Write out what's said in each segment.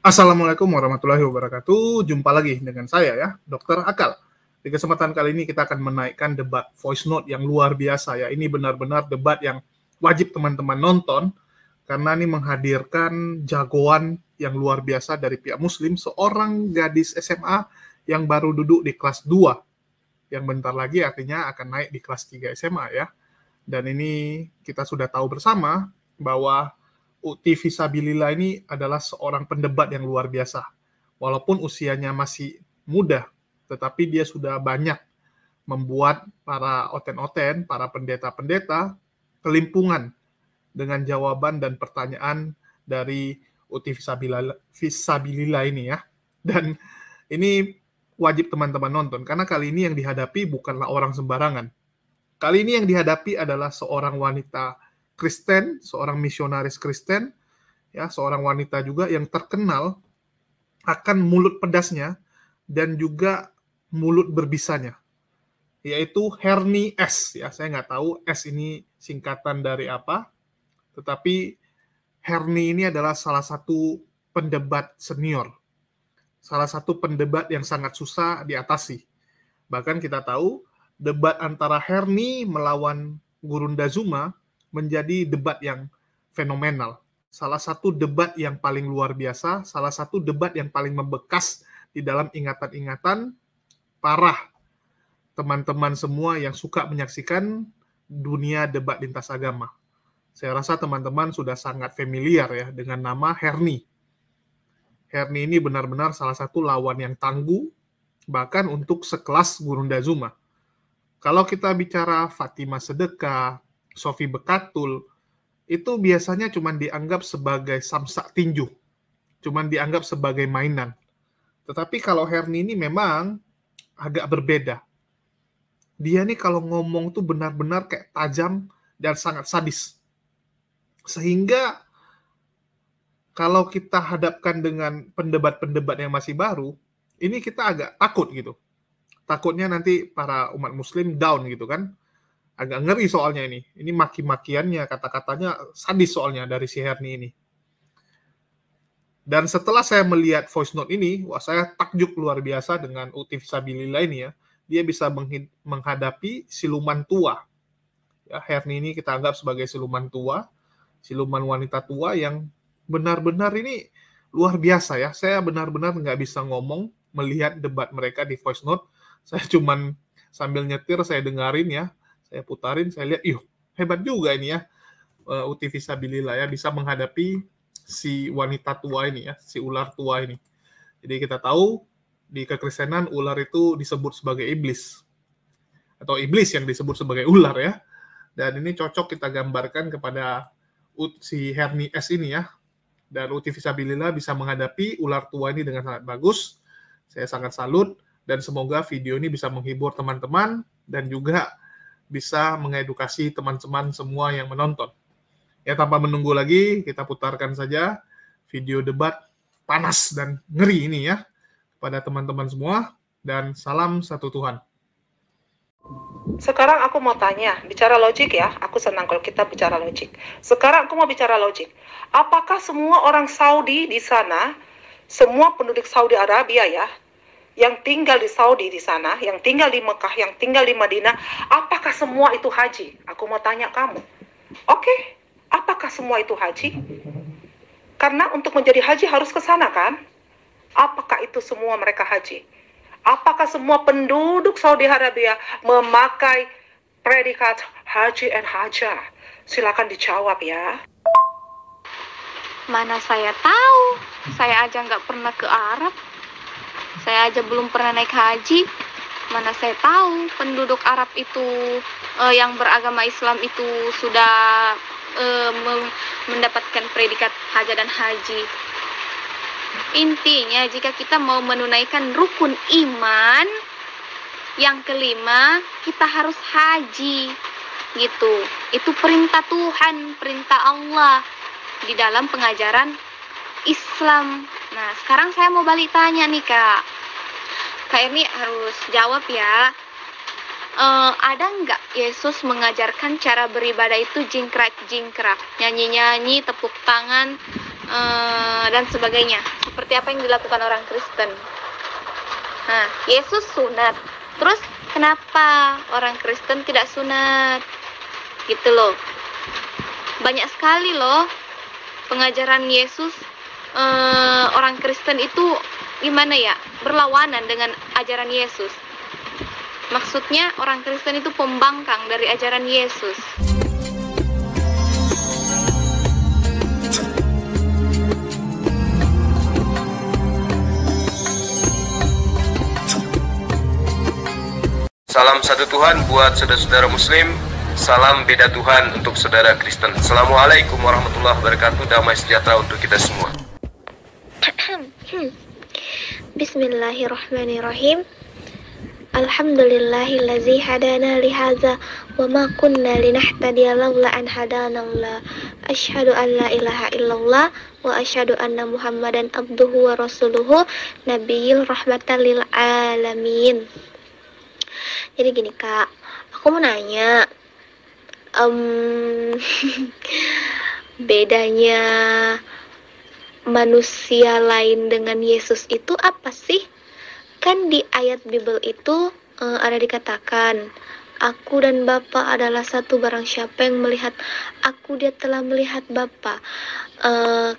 Assalamualaikum warahmatullahi wabarakatuh. Jumpa lagi dengan saya ya, Dr. Akal. Di kesempatan kali ini kita akan menaikkan debat voice note yang luar biasa ya. Ini benar-benar debat yang wajib teman-teman nonton karena ini menghadirkan jagoan yang luar biasa dari pihak Muslim, seorang gadis SMA yang baru duduk di kelas 2, yang bentar lagi artinya akan naik di kelas 3 SMA ya. Dan ini kita sudah tahu bersama bahwa Uti Visabilillah ini adalah seorang pendebat yang luar biasa. Walaupun usianya masih muda, tetapi dia sudah banyak membuat para oten-oten, para pendeta-pendeta kelimpungan dengan jawaban dan pertanyaan dari Uti Visabilillah ini ya. Dan ini wajib teman-teman nonton, karena kali ini yang dihadapi bukanlah orang sembarangan. Kali ini yang dihadapi adalah seorang wanita Kristen, seorang misionaris Kristen, ya, seorang wanita juga yang terkenal akan mulut pedasnya dan juga mulut berbisanya, yaitu Hernie S. Ya, saya nggak tahu S ini singkatan dari apa, tetapi Hernie ini adalah salah satu pendebat senior, salah satu pendebat yang sangat susah diatasi. Bahkan kita tahu debat antara Hernie melawan Gurunda Zuma menjadi debat yang fenomenal. Salah satu debat yang paling luar biasa, salah satu debat yang paling membekas di dalam ingatan-ingatan para teman-teman semua yang suka menyaksikan dunia debat lintas agama. Saya rasa teman-teman sudah sangat familiar ya dengan nama Hernie. Hernie ini benar-benar salah satu lawan yang tangguh, bahkan untuk sekelas Gurunda Zuma. Kalau kita bicara Fatimah Sedekah, Sofi Bekatul, itu biasanya cuma dianggap sebagai samsak tinju, cuma dianggap sebagai mainan. Tetapi kalau Hernie ini memang agak berbeda. Dia nih kalau ngomong tuh benar-benar kayak tajam dan sangat sadis. Sehingga kalau kita hadapkan dengan pendebat-pendebat yang masih baru, ini kita agak takut gitu. Takutnya nanti para umat muslim down gitu kan. Agak ngeri soalnya ini. Ini maki-makiannya, kata-katanya sadis soalnya dari si Hernie ini. Dan setelah saya melihat voice note ini, wah saya takjub luar biasa dengan Uti Visabilillah ini ya. Dia bisa menghadapi siluman tua. Ya, Hernie ini kita anggap sebagai siluman tua, siluman wanita tua yang benar-benar ini luar biasa ya. Saya benar-benar nggak bisa ngomong melihat debat mereka di voice note. Saya cuman sambil nyetir, saya dengarin ya. Saya putarin, saya lihat, hebat juga ini ya, Uti Visabilillah ya, bisa menghadapi si wanita tua ini ya, si ular tua ini. Jadi kita tahu, di kekristenan ular itu disebut sebagai iblis. Atau iblis yang disebut sebagai ular ya. Dan ini cocok kita gambarkan kepada si Hernie S ini ya. Dan Uti Visabilillah bisa menghadapi ular tua ini dengan sangat bagus. Saya sangat salut, dan semoga video ini bisa menghibur teman-teman, dan juga bisa mengedukasi teman-teman semua yang menonton. Ya, tanpa menunggu lagi, kita putarkan saja video debat panas dan ngeri ini ya, kepada teman-teman semua, dan salam satu Tuhan. Sekarang aku mau tanya, bicara logik ya, aku senang kalau kita bicara logik. Sekarang aku mau bicara logik. Apakah semua orang Saudi di sana, semua penduduk Saudi Arabia ya, yang tinggal di Saudi di sana, yang tinggal di Mekah, yang tinggal di Madinah, apakah semua itu haji? Aku mau tanya kamu. Oke, apakah semua itu haji? Karena untuk menjadi haji harus ke sana kan? Apakah itu semua mereka haji? Apakah semua penduduk Saudi Arabia memakai predikat haji and hajah? Silakan dijawab ya. Mana saya tahu, saya aja nggak pernah ke Arab. Saya aja belum pernah naik haji. Mana saya tahu penduduk Arab itu yang beragama Islam itu sudah mendapatkan predikat haja dan haji. Intinya jika kita mau menunaikan rukun iman yang kelima, kita harus haji gitu. Itu perintah Tuhan, perintah Allah di dalam pengajaran Islam. Nah, sekarang saya mau balik tanya nih Kak Erni harus jawab ya. Ada nggak Yesus mengajarkan cara beribadah itu jingkrak-jingkrak, nyanyi-nyanyi, tepuk tangan, dan sebagainya. Seperti apa yang dilakukan orang Kristen. Nah, Yesus sunat. Terus kenapa orang Kristen tidak sunat? Gitu loh. Banyak sekali loh pengajaran Yesus. Orang Kristen itu gimana ya, berlawanan dengan ajaran Yesus. Maksudnya orang Kristen itu pembangkang dari ajaran Yesus. Salam satu Tuhan buat saudara-saudara Muslim. Salam beda Tuhan untuk saudara Kristen. Assalamualaikum warahmatullahi wabarakatuh. Damai sejahtera untuk kita semua. Bismillahirrahmanirrahim. Alhamdulillahillazi hadana lihaza wa ma kunna linahtadiya laula an hadanallah. Asyhadu an la ilaha illallah wa asyhadu anna Muhammadan abduhu wa rasuluhu nabiyil rahmatan lil alamin. Jadi gini Kak, aku mau nanya, bedanya manusia lain dengan Yesus itu apa sih? Kan di ayat Bible itu ada dikatakan, aku dan Bapa adalah satu, barang siapa yang melihat aku dia telah melihat Bapa.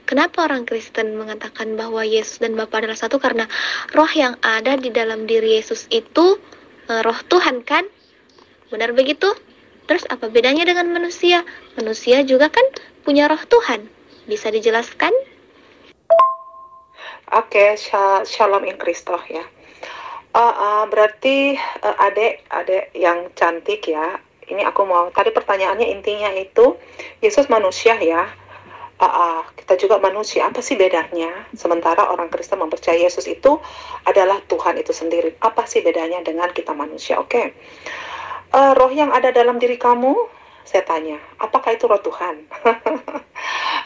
Kenapa orang Kristen mengatakan bahwa Yesus dan Bapa adalah satu? Karena roh yang ada di dalam diri Yesus itu roh Tuhan kan? Benar begitu? Terus apa bedanya dengan manusia? Manusia juga kan punya roh Tuhan. Bisa dijelaskan? Oke, shalom in Kristus ya. Berarti adek yang cantik ya. Ini aku mau, tadi pertanyaannya intinya itu Yesus manusia ya. Kita juga manusia, apa sih bedanya? Sementara orang Kristen mempercayai Yesus itu adalah Tuhan itu sendiri. Apa sih bedanya dengan kita manusia? Oke. Roh yang ada dalam diri kamu, saya tanya, apakah itu roh Tuhan?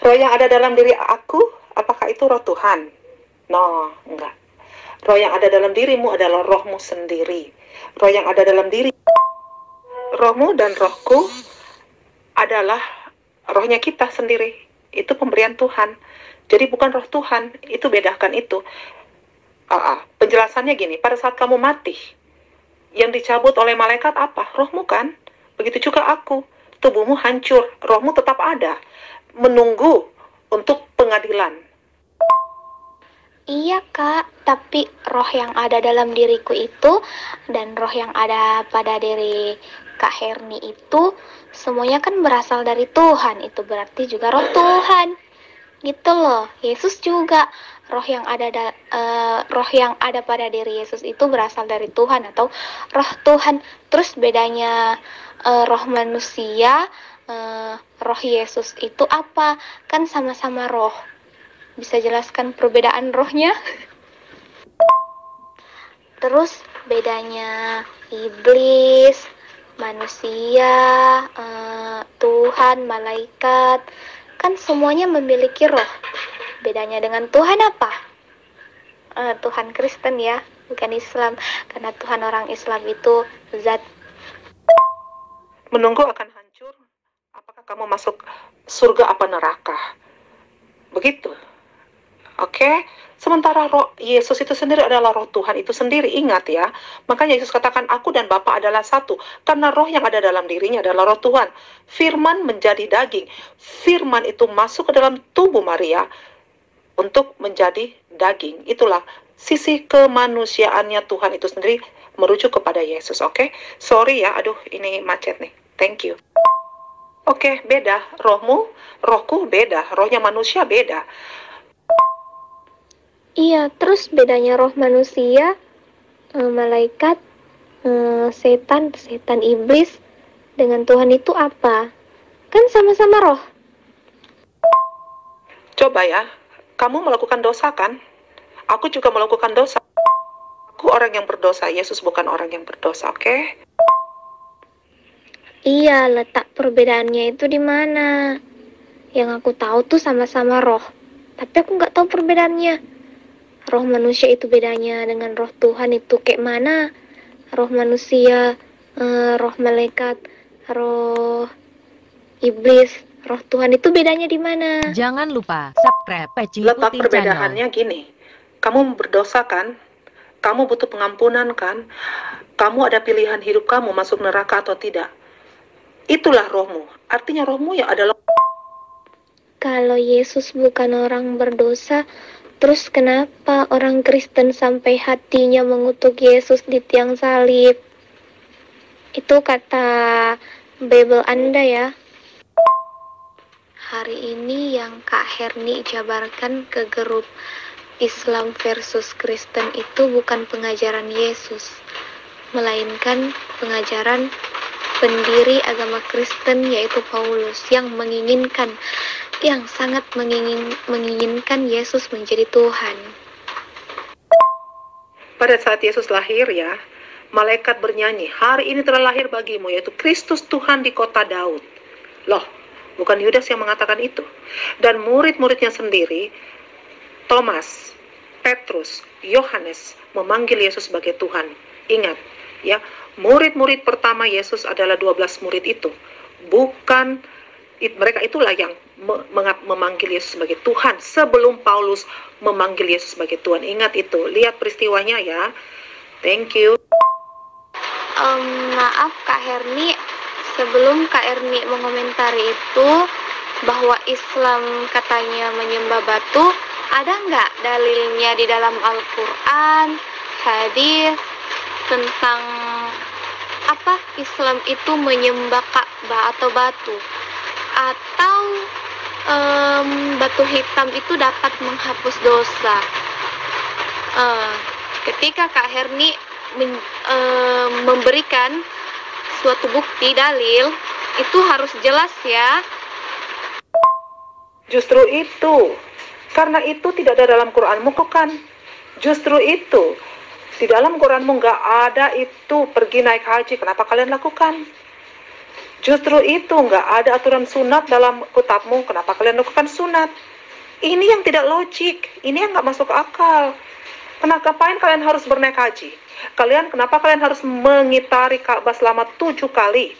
Roh yang ada dalam diri aku, apakah itu roh Tuhan? No, enggak. Roh yang ada dalam dirimu adalah rohmu sendiri. Roh yang ada dalam diri, rohmu dan rohku adalah rohnya kita sendiri. Itu pemberian Tuhan. Jadi bukan roh Tuhan, itu bedakan itu. Penjelasannya gini, pada saat kamu mati, yang dicabut oleh malaikat apa? Rohmu kan? Begitu juga aku. Tubuhmu hancur, rohmu tetap ada. Menunggu untuk pengadilan. Iya Kak, tapi roh yang ada dalam diriku itu dan roh yang ada pada diri Kak Herni itu semuanya kan berasal dari Tuhan. Itu berarti juga roh Tuhan. Gitu loh. Yesus juga roh yang ada pada diri Yesus itu berasal dari Tuhan atau roh Tuhan. Terus bedanya roh manusia, roh Yesus itu apa? Kan sama-sama roh. Bisa jelaskan perbedaan rohnya? Terus bedanya iblis, manusia, Tuhan, malaikat, kan semuanya memiliki roh. Bedanya dengan Tuhan apa? Tuhan Kristen ya, bukan Islam. Karena Tuhan orang Islam itu zat. Menunggu akan hancur, apakah kamu masuk surga apa neraka? Begitu. Oke, sementara roh Yesus itu sendiri adalah roh Tuhan itu sendiri, ingat ya. Makanya Yesus katakan aku dan Bapa adalah satu, karena roh yang ada dalam dirinya adalah roh Tuhan. Firman menjadi daging. Firman itu masuk ke dalam tubuh Maria untuk menjadi daging. Itulah sisi kemanusiaannya Tuhan itu sendiri merujuk kepada Yesus, oke? Sorry ya, aduh ini macet nih. Thank you. Oke, beda. Rohku beda. Rohnya manusia beda. Iya, terus bedanya roh manusia, malaikat, setan iblis dengan Tuhan itu apa? Kan sama-sama roh. Coba ya, kamu melakukan dosa kan? Aku juga melakukan dosa. Aku orang yang berdosa, Yesus bukan orang yang berdosa, oke? Iya, letak perbedaannya itu di mana? Yang aku tahu tuh sama-sama roh, tapi aku nggak tahu perbedaannya. Roh manusia itu bedanya dengan roh Tuhan itu kayak mana? Roh manusia, roh malaikat, roh iblis, Roh Tuhan itu bedanya di mana? Jangan lupa subscribe Peci Letak Putin perbedaannya Channel. gini, kamu berdosa kan? Kamu butuh pengampunan kan? Kamu ada pilihan hidup kamu masuk neraka atau tidak. Itulah rohmu. Artinya rohmu ya adalah... Kalau Yesus bukan orang berdosa, terus kenapa orang Kristen sampai hatinya mengutuk Yesus di tiang salib? Itu kata Bible Anda ya. Hari ini yang Kak Herni jabarkan ke grup Islam versus Kristen itu bukan pengajaran Yesus, melainkan pengajaran pendiri agama Kristen yaitu Paulus yang sangat menginginkan Yesus menjadi Tuhan. Pada saat Yesus lahir ya, malaikat bernyanyi, hari ini telah lahir bagimu yaitu Kristus Tuhan di kota Daud. Loh, bukan Yudas yang mengatakan itu. Dan murid-muridnya sendiri, Thomas, Petrus, Yohanes memanggil Yesus sebagai Tuhan. Ingat, ya, murid-murid pertama Yesus adalah 12 murid itu. Bukan mereka itulah yang memanggil Yesus sebagai Tuhan sebelum Paulus memanggil Yesus sebagai Tuhan. Ingat itu, lihat peristiwanya ya. Thank you. Maaf Kak Herni, sebelum Kak Herni mengomentari itu bahwa Islam katanya menyembah batu, ada nggak dalilnya di dalam Al-Quran, hadis tentang apa Islam itu menyembah Ka'bah atau batu, atau batu hitam itu dapat menghapus dosa? Ketika Kak Herni memberikan suatu bukti dalil, itu harus jelas ya. Justru itu, karena itu tidak ada dalam Quranmu kan? Justru itu, di dalam Quranmu nggak ada itu pergi naik haji, kenapa kalian lakukan? Justru itu, nggak ada aturan sunat dalam kitabmu, kenapa kalian lakukan sunat? Ini yang tidak logik, ini yang nggak masuk akal. Kenapa kalian harus bernaik haji? Kenapa kalian harus mengitari Ka'bah selama 7 kali?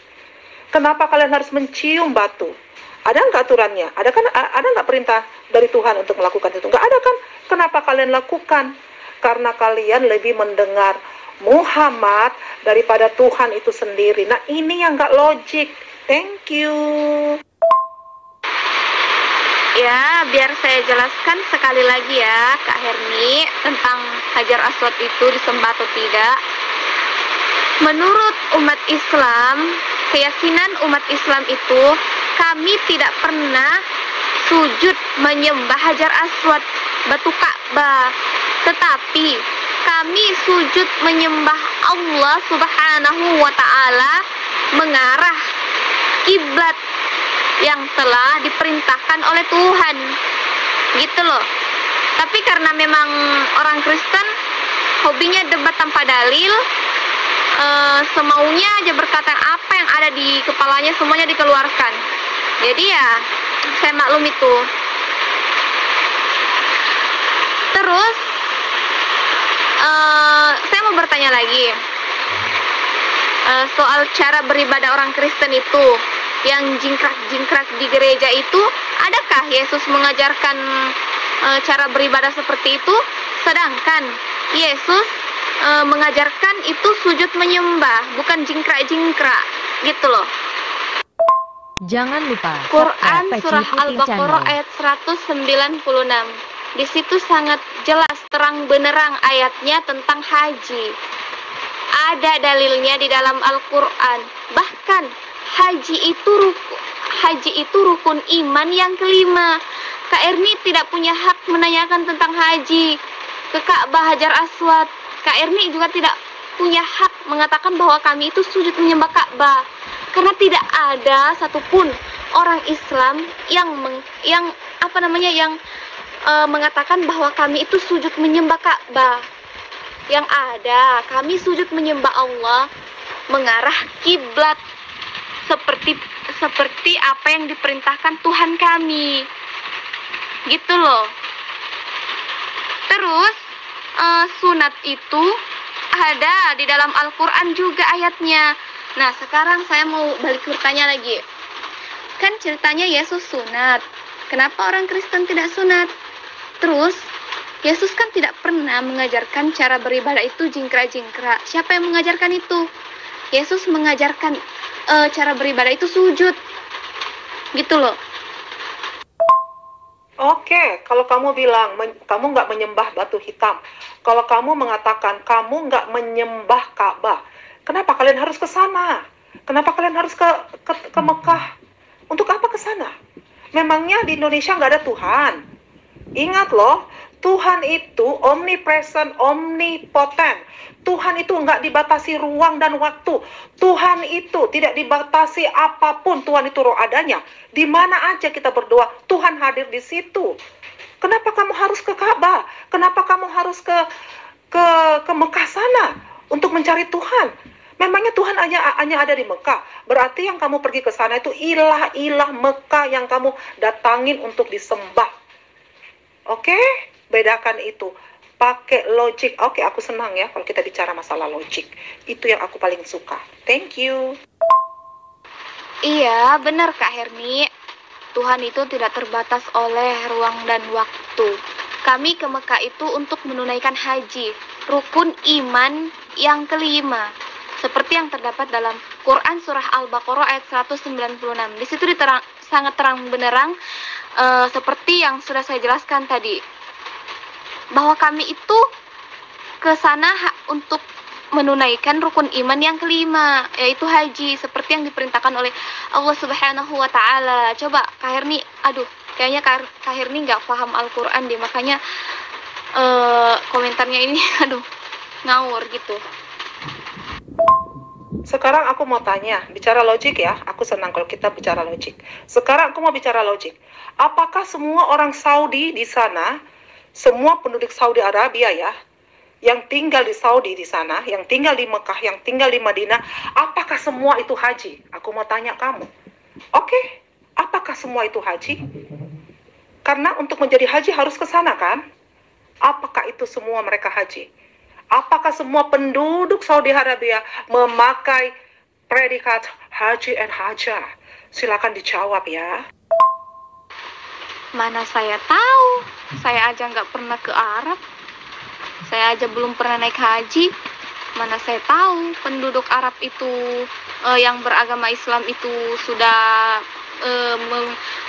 Kenapa kalian harus mencium batu? Ada nggak aturannya? Ada nggak perintah dari Tuhan untuk melakukan itu? Nggak ada kan? Kenapa kalian lakukan? Karena kalian lebih mendengar Muhammad daripada Tuhan itu sendiri. Nah, ini yang nggak logik. Thank you. Ya, biar saya jelaskan sekali lagi ya Kak Herni tentang Hajar Aswad itu disembah atau tidak. Menurut umat Islam, keyakinan umat Islam itu, kami tidak pernah sujud menyembah Hajar Aswad, batu Ka'bah, tetapi kami sujud menyembah Allah Subhanahu wa Ta'ala mengarah kiblat yang telah diperintahkan oleh Tuhan, gitu loh. Tapi karena memang orang Kristen hobinya debat tanpa dalil, semaunya aja berkata apa yang ada di kepalanya semuanya dikeluarkan. Jadi ya saya maklum itu. Terus saya mau bertanya lagi soal cara beribadah orang Kristen itu yang jingkrak-jingkrak di gereja itu. Adakah Yesus mengajarkan cara beribadah seperti itu? Sedangkan Yesus mengajarkan itu sujud menyembah, bukan jingkrak-jingkrak, gitu loh. Jangan lupa Quran Peci surah Putin Al-Baqarah Channel. ayat 196. Di situ sangat jelas terang benerang ayatnya tentang haji. Ada dalilnya di dalam Al-Quran. Bahkan haji itu rukun iman yang kelima. Kak Erni tidak punya hak menanyakan tentang haji ke Ka'bah Hajar Aswad. Kak Erni juga tidak punya hak mengatakan bahwa kami itu sujud menyembah Ka'bah, karena tidak ada satupun orang Islam yang mengatakan bahwa kami itu sujud menyembah Ka'bah. Yang ada kami sujud menyembah Allah mengarah kiblat seperti apa yang diperintahkan Tuhan kami, gitu loh. Terus sunat itu ada di dalam Al-Quran juga ayatnya. Nah, sekarang saya mau balik bertanya lagi. kan ceritanya Yesus sunat. Kenapa orang Kristen tidak sunat? Terus Yesus kan tidak pernah mengajarkan cara beribadah itu jingkrak-jingkrak. Siapa yang mengajarkan itu? Yesus mengajarkan cara beribadah itu sujud. Gitu loh. Oke, kalau kamu bilang kamu nggak menyembah batu hitam, kalau kamu mengatakan kamu nggak menyembah Ka'bah, kenapa kalian harus ke sana? Kenapa kalian harus ke Mekah? Untuk apa ke sana? Memangnya di Indonesia nggak ada Tuhan? Ingat loh, Tuhan itu omnipresent, omnipotent. Tuhan itu nggak dibatasi ruang dan waktu. Tuhan itu tidak dibatasi apapun. Tuhan itu roh adanya. Di mana aja kita berdoa, Tuhan hadir di situ. Kenapa kamu harus ke Ka'bah? Kenapa kamu harus ke Mekah sana untuk mencari Tuhan? Memangnya Tuhan hanya ada di Mekah? Berarti yang kamu pergi ke sana itu ilah-ilah Mekah yang kamu datangin untuk disembah. Oke? Bedakan itu. Pakai logik. Oke, aku senang ya kalau kita bicara masalah logik. Itu yang aku paling suka. Thank you. Iya, benar Kak Herni. Tuhan itu tidak terbatas oleh ruang dan waktu. Kami ke Mekah itu untuk menunaikan haji, rukun iman yang kelima. Seperti yang terdapat dalam Quran Surah Al-Baqarah ayat 196. Di situ sangat terang benderang seperti yang sudah saya jelaskan tadi. Bahwa kami itu ke sana untuk menunaikan rukun iman yang kelima, yaitu haji, seperti yang diperintahkan oleh Allah Subhanahu wa Ta'ala. Coba Kak Herni, kayaknya Kak Herni nggak paham Al-Quran deh, makanya komentarnya ini ngawur gitu. Sekarang aku mau tanya, bicara logik ya, aku senang kalau kita bicara logik. Sekarang aku mau bicara logik. Apakah semua orang Saudi di sana, semua penduduk Saudi Arabia ya, yang tinggal di Saudi di sana, yang tinggal di Mekah, yang tinggal di Madinah, apakah semua itu haji? Aku mau tanya kamu. Oke, apakah semua itu haji? Karena untuk menjadi haji harus ke sana kan? Apakah itu semua mereka haji? Apakah semua penduduk Saudi Arabia memakai predikat haji and hajah? Silakan dijawab ya. Mana saya tahu, saya aja nggak pernah ke Arab, saya aja belum pernah naik haji. Mana saya tahu penduduk Arab itu yang beragama Islam itu sudah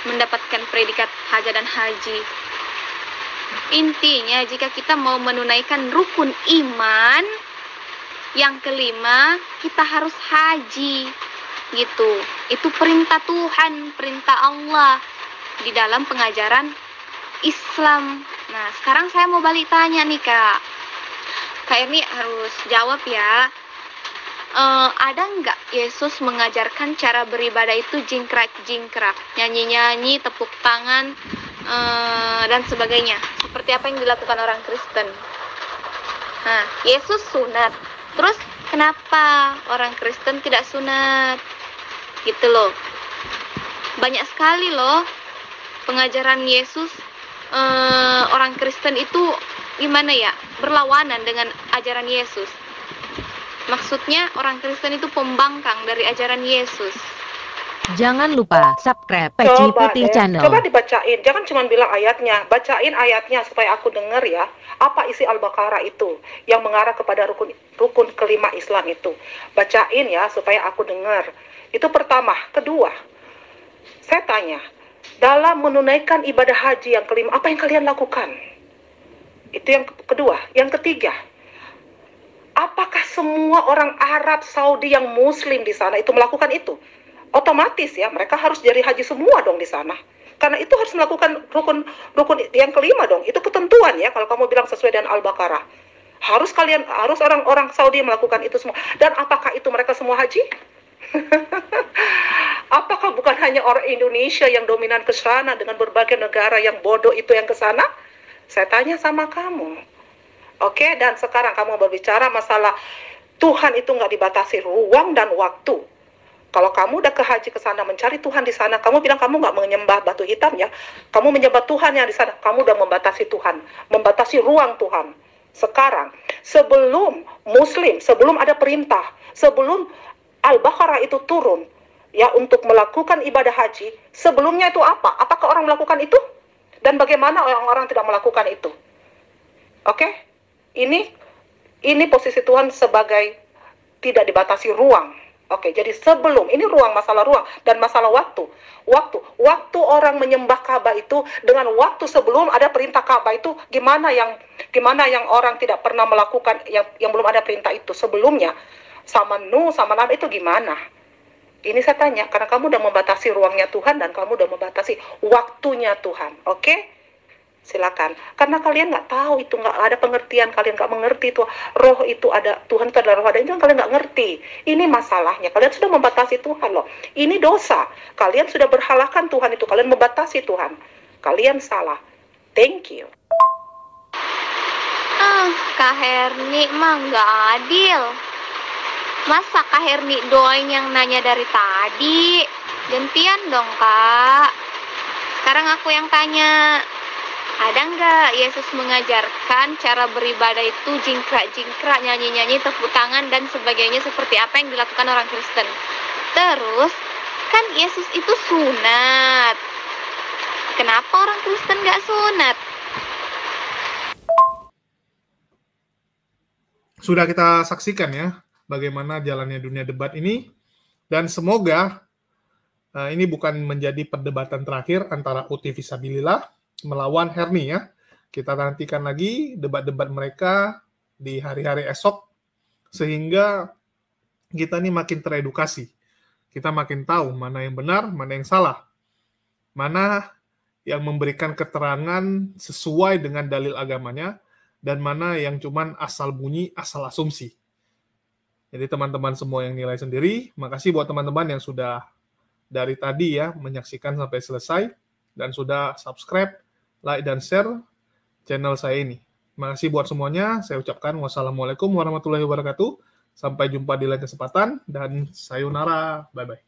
mendapatkan predikat hajah dan haji. Intinya jika kita mau menunaikan rukun iman yang kelima, kita harus haji gitu. Itu perintah Tuhan, perintah Allah di dalam pengajaran Islam. Nah, sekarang saya mau balik tanya nih Kak Erni harus jawab ya. Ada nggak Yesus mengajarkan cara beribadah itu jingkrak-jingkrak, nyanyi-nyanyi, tepuk tangan, dan sebagainya, seperti apa yang dilakukan orang Kristen? Nah, Yesus sunat. Terus kenapa orang Kristen tidak sunat? Gitu loh. Banyak sekali loh pengajaran Yesus, orang Kristen itu gimana ya, berlawanan dengan ajaran Yesus. Maksudnya orang Kristen itu pembangkang dari ajaran Yesus. Jangan lupa subscribe Peci Putih Channel. Coba dibacain, jangan cuma bilang ayatnya, bacain ayatnya supaya aku dengar ya. Apa isi Al-Baqarah itu yang mengarah kepada rukun kelima Islam itu? Bacain ya supaya aku dengar. Itu pertama. Kedua, saya tanya, dalam menunaikan ibadah haji yang kelima, apa yang kalian lakukan? Itu yang kedua. Yang ketiga, apakah semua orang Arab Saudi yang Muslim di sana itu melakukan itu? Otomatis ya, mereka harus jadi haji semua dong di sana. Karena itu harus melakukan rukun yang kelima dong. Itu ketentuan ya, kalau kamu bilang sesuai dengan Al-Baqarah. Harus orang-orang Saudi melakukan itu semua. Dan apakah itu mereka semua haji? Apakah bukan hanya orang Indonesia yang dominan ke sana dengan berbagai negara yang bodoh itu yang ke sana? Saya tanya sama kamu. Oke, dan sekarang kamu berbicara masalah Tuhan itu nggak dibatasi ruang dan waktu. Kalau kamu udah ke haji ke sana, mencari Tuhan di sana, kamu bilang kamu nggak menyembah batu hitam ya. Kamu menyembah Tuhan yang di sana. Kamu udah membatasi Tuhan, membatasi ruang Tuhan. Sekarang, sebelum Muslim, sebelum ada perintah, sebelum Al-Baqarah itu turun, ya untuk melakukan ibadah haji, sebelumnya itu apa? Apakah orang melakukan itu? Dan bagaimana orang-orang tidak melakukan itu? Oke? Ini posisi Tuhan sebagai tidak dibatasi ruang. Oke, jadi sebelum, ini masalah ruang dan masalah waktu. Waktu orang menyembah Ka'bah itu dengan waktu sebelum ada perintah Ka'bah itu gimana yang orang tidak pernah melakukan yang belum ada perintah itu sebelumnya, sama Nuh sama Nabi itu gimana? Ini saya tanya karena kamu udah membatasi ruangnya Tuhan dan kamu udah membatasi waktunya Tuhan. Oke? Silakan. Karena kalian nggak tahu itu, nggak ada pengertian, kalian nggak mengerti itu roh itu ada, Tuhan itu adalah roh ada, itu kalian nggak ngerti. Ini masalahnya, kalian sudah membatasi Tuhan loh. Ini dosa. Kalian sudah berhalahkan Tuhan itu, kalian membatasi Tuhan. Kalian salah. Thank you. Kak Herni mah nggak adil. Masa Kak Herni doang yang nanya dari tadi? Gantian dong Kak. Sekarang aku yang tanya. Ada nggak Yesus mengajarkan cara beribadah itu jingkrak-jingkrak, nyanyi-nyanyi, tepuk tangan, dan sebagainya seperti apa yang dilakukan orang Kristen? Terus, kan Yesus itu sunat. Kenapa orang Kristen nggak sunat? Sudah kita saksikan ya, bagaimana jalannya dunia debat ini. Dan semoga ini bukan menjadi perdebatan terakhir antara Uti Fisabilillah melawan Herni ya. Kita nantikan lagi debat-debat mereka di hari-hari esok sehingga kita ini makin teredukasi. Kita makin tahu mana yang benar, mana yang salah. Mana yang memberikan keterangan sesuai dengan dalil agamanya dan mana yang cuman asal bunyi, asal asumsi. Jadi teman-teman semua yang nilai sendiri, makasih buat teman-teman yang sudah dari tadi ya menyaksikan sampai selesai dan sudah subscribe, like, dan share channel saya ini. Terima kasih buat semuanya. Saya ucapkan wassalamualaikum warahmatullahi wabarakatuh. Sampai jumpa di lain kesempatan. Dan sayonara. Bye-bye.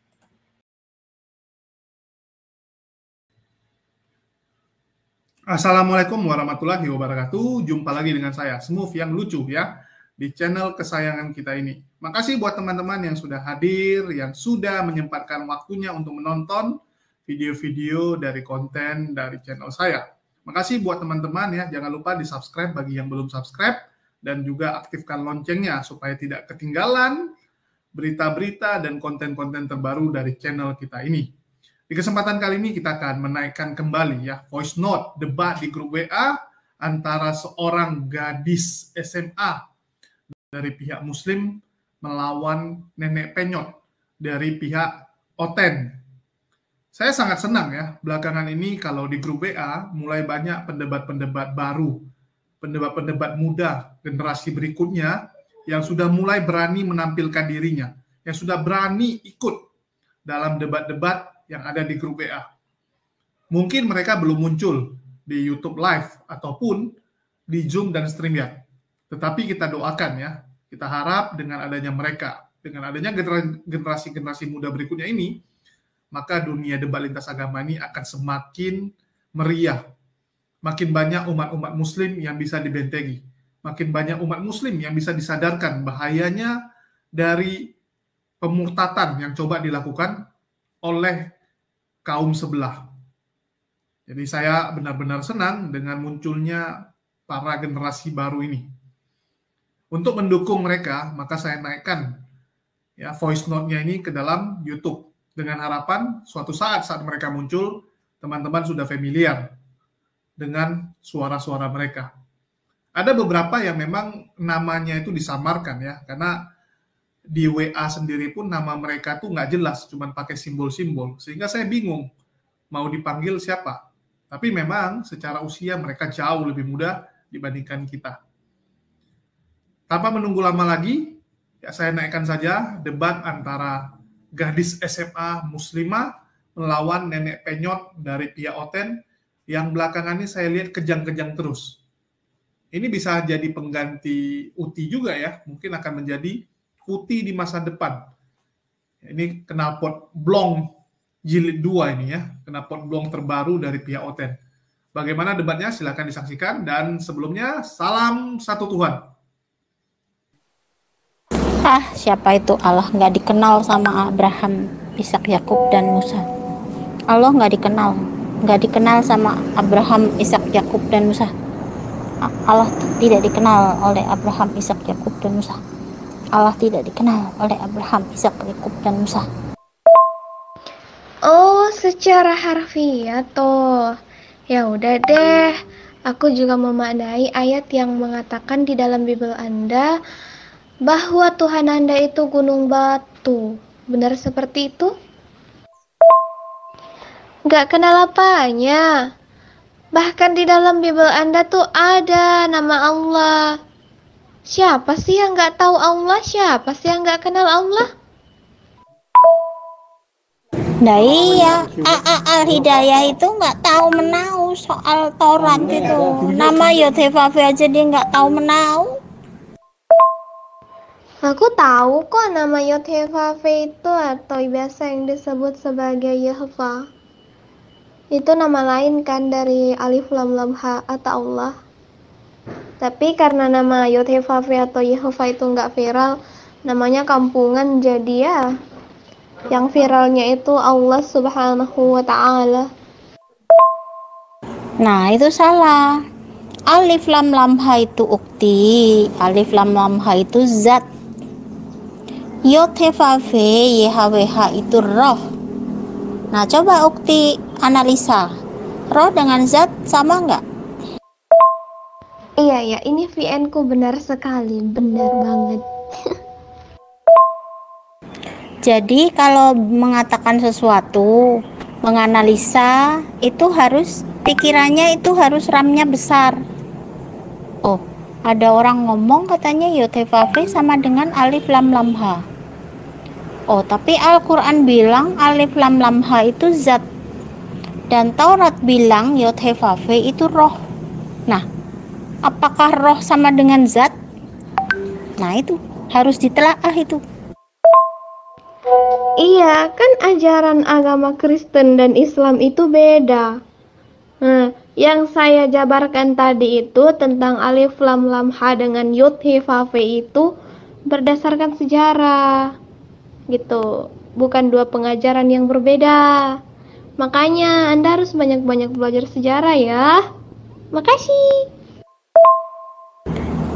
Assalamualaikum warahmatullahi wabarakatuh. Jumpa lagi dengan saya, Smooth yang lucu ya, di channel kesayangan kita ini. Makasih buat teman-teman yang sudah hadir, yang sudah menyempatkan waktunya untuk menonton video-video dari konten dari channel saya. Makasih buat teman-teman ya, jangan lupa di-subscribe bagi yang belum subscribe dan juga aktifkan loncengnya supaya tidak ketinggalan berita-berita dan konten-konten terbaru dari channel kita ini. Di kesempatan kali ini kita akan menaikkan kembali ya voice note debat di grup WA antara seorang gadis SMA dari pihak Muslim melawan nenek penyot dari pihak Oten. Saya sangat senang ya, belakangan ini kalau di grup WA mulai banyak pendebat-pendebat baru, pendebat-pendebat muda, generasi berikutnya yang sudah mulai berani menampilkan dirinya, yang sudah berani ikut dalam debat-debat yang ada di grup WA. Mungkin mereka belum muncul di YouTube Live ataupun di Zoom dan StreamYard. Tetapi kita doakan ya, kita harap dengan adanya mereka, dengan adanya generasi-generasi muda berikutnya ini, maka dunia debat lintas agama ini akan semakin meriah. Makin banyak umat-umat muslim yang bisa dibentengi. Makin banyak umat muslim yang bisa disadarkan bahayanya dari pemurtatan yang coba dilakukan oleh kaum sebelah. Jadi saya benar-benar senang dengan munculnya para generasi baru ini. Untuk mendukung mereka, maka saya naikkan ya voice note-nya ini ke dalam YouTube. Dengan harapan suatu saat mereka muncul, teman-teman sudah familiar dengan suara-suara mereka. Ada beberapa yang memang namanya itu disamarkan ya, karena di WA sendiri pun nama mereka tuh nggak jelas, cuma pakai simbol-simbol. Sehingga saya bingung mau dipanggil siapa. Tapi memang secara usia mereka jauh lebih muda dibandingkan kita. Tanpa menunggu lama lagi, ya saya naikkan saja debat antara gadis SMA muslimah melawan nenek penyot dari pihak Oten yang belakangan ini saya lihat kejang-kejang terus. Ini bisa jadi pengganti Uti juga ya, mungkin akan menjadi Uti di masa depan. Ini knalpot blong jilid 2 ini ya, knalpot blong terbaru dari pihak Oten. Bagaimana debatnya? Silakan disaksikan dan sebelumnya salam satu Tuhan. Siapa itu Allah, nggak dikenal sama Abraham. Ishak, Yakub, dan Musa. Allah nggak dikenal sama Abraham, Ishak, Yakub, dan Musa. Allah tidak dikenal oleh Abraham, Ishak, Yakub, dan Musa. Allah tidak dikenal oleh Abraham, Ishak, Yakub, dan Musa. Oh, secara harfiah toh. Ya udah deh. Aku juga memaknai ayat yang mengatakan di dalam Bible Anda bahwa Tuhan Anda itu gunung batu. Benar seperti itu? Nggak kenal apanya. Bahkan di dalam Bible Anda tuh ada nama Allah. Siapa sih yang nggak tahu Allah? Siapa sih yang nggak kenal Allah? Nah iya, Al-Hidayah itu nggak tahu menau soal Taurat itu. Nama Yod-Heh-Vav aja dia nggak tahu menau. Aku tahu kok nama Yod-Heh-Vav itu atau biasa yang disebut sebagai Yehova. Itu nama lain kan dari Alif Lam Lam Ha atau Allah. Tapi karena nama Yod-Heh-Vav atau Yehova itu nggak viral, namanya kampungan, jadi ya yang viralnya itu Allah Subhanahu wa Ta'ala. Nah itu salah. Alif Lam Lam Ha itu ukti, Alif Lam Lam Ha itu zat. Yod-Heh-Vav Yeh-Weh-Ha itu roh. Nah coba ukti analisa, roh dengan zat sama nggak? Iya ya, ini VN ku benar sekali, benar banget. Jadi kalau mengatakan sesuatu, menganalisa itu harus pikirannya itu harus RAM-nya besar. Oh, ada orang ngomong katanya Yod-Heh-Vav sama dengan Alif Lam Lam Ha. Oh, tapi Al-Quran bilang Alif Lam Lam Ha itu zat. Dan Taurat bilang Yod-Heh-Vav itu roh. Nah, apakah roh sama dengan zat? Nah, itu harus ditelaah itu. Iya, kan ajaran agama Kristen dan Islam itu beda. Nah, yang saya jabarkan tadi itu tentang Alif Lam Lam Ha dengan Yod-Heh-Vav itu berdasarkan sejarah. Gitu, bukan dua pengajaran yang berbeda. Makanya Anda harus banyak-banyak belajar sejarah ya. Makasih.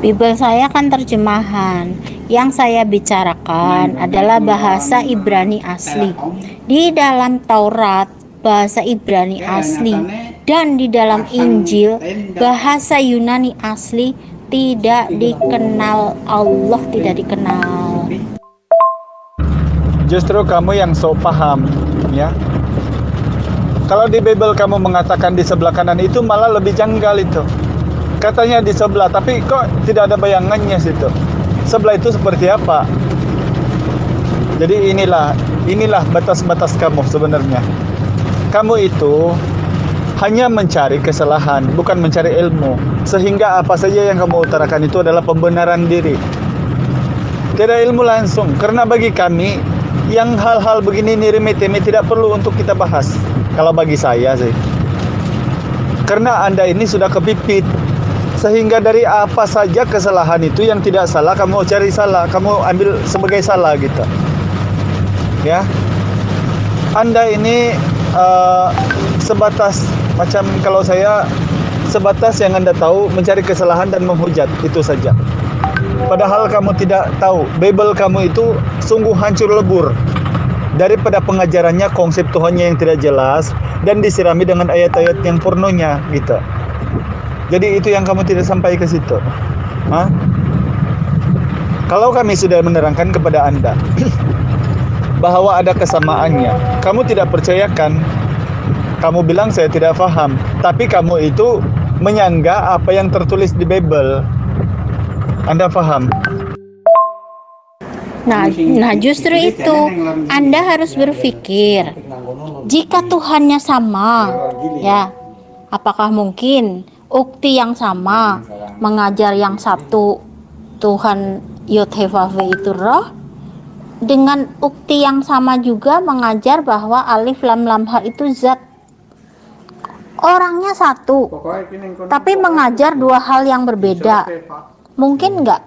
Bible saya kan terjemahan. Yang saya bicarakan adalah bahasa Ibrani asli. Di dalam Taurat bahasa Ibrani asli dan di dalam Injil bahasa Yunani asli tidak dikenal. Allah tidak dikenal. Justru kamu yang sok paham, ya. Kalau di Bible kamu mengatakan di sebelah kanan itu malah lebih janggal itu. Katanya di sebelah, tapi kok tidak ada bayangannya situ. Sebelah itu seperti apa? Jadi inilah batas-batas kamu sebenarnya. Kamu itu hanya mencari kesalahan, bukan mencari ilmu. Sehingga apa saja yang kamu utarakan itu adalah pembenaran diri. Tidak ilmu langsung, karena bagi kami yang hal-hal begini ini remeh-temeh tidak perlu untuk kita bahas. Kalau bagi saya sih, karena Anda ini sudah kepipit, sehingga dari apa saja kesalahan itu yang tidak salah kamu cari salah, kamu ambil sebagai salah gitu. Ya, Anda ini sebatas macam kalau saya sebatas yang Anda tahu mencari kesalahan dan menghujat, itu saja. Padahal kamu tidak tahu, Bible kamu itu sungguh hancur lebur daripada pengajarannya konsep Tuhannya yang tidak jelas dan disirami dengan ayat-ayat yang pornonya gitu. Jadi itu yang kamu tidak sampai ke situ. Kalau kami sudah menerangkan kepada Anda bahwa ada kesamaannya, kamu tidak percayakan. Kamu bilang saya tidak paham, tapi kamu itu menyanggah apa yang tertulis di Bible. Anda paham? Nah justru itu Anda harus berpikir, jika Tuhannya sama, ya, apakah mungkin ukti yang sama mengajar yang satu Tuhan Yod-Heh-Vav itu roh, dengan ukti yang sama juga mengajar bahwa Alif Lam Lam Ha itu zat. Orangnya satu, tapi mengajar dua hal yang berbeda. Mungkin nggak?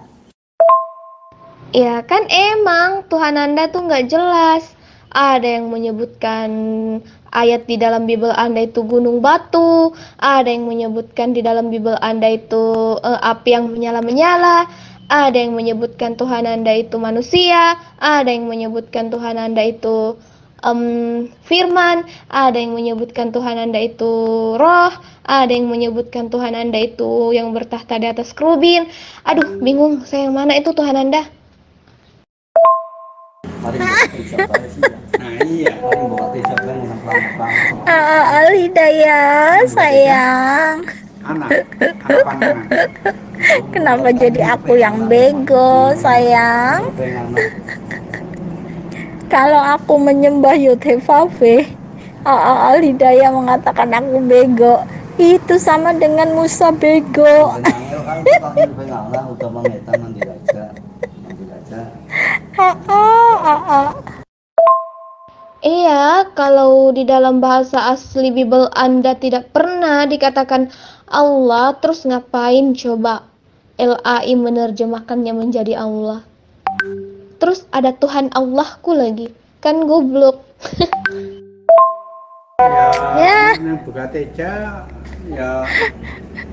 Ya kan emang Tuhan Anda tuh nggak jelas. ada yang menyebutkan ayat di dalam Bible Anda itu gunung batu, ada yang menyebutkan di dalam Bible Anda itu api yang menyala-menyala, ada yang menyebutkan Tuhan Anda itu manusia, ada yang menyebutkan Tuhan Anda itu firman, ada yang menyebutkan Tuhan Anda itu roh, ada yang menyebutkan Tuhan Anda itu yang bertahta di atas kerubin. Aduh, bingung saya yang mana itu Tuhan Anda. Al-Hidayah sayang. Kenapa jadi aku yang bego sayang? Kalau aku menyembah Yud-Heh-Vav-Heh, Al-Hidayah mengatakan aku bego. Itu sama dengan Musa bego. Iya, kalau di dalam bahasa asli Bible Anda tidak pernah dikatakan Allah, terus ngapain coba LAI menerjemahkannya menjadi Allah? Terus ada Tuhan Allahku lagi, kan goblok. Ya,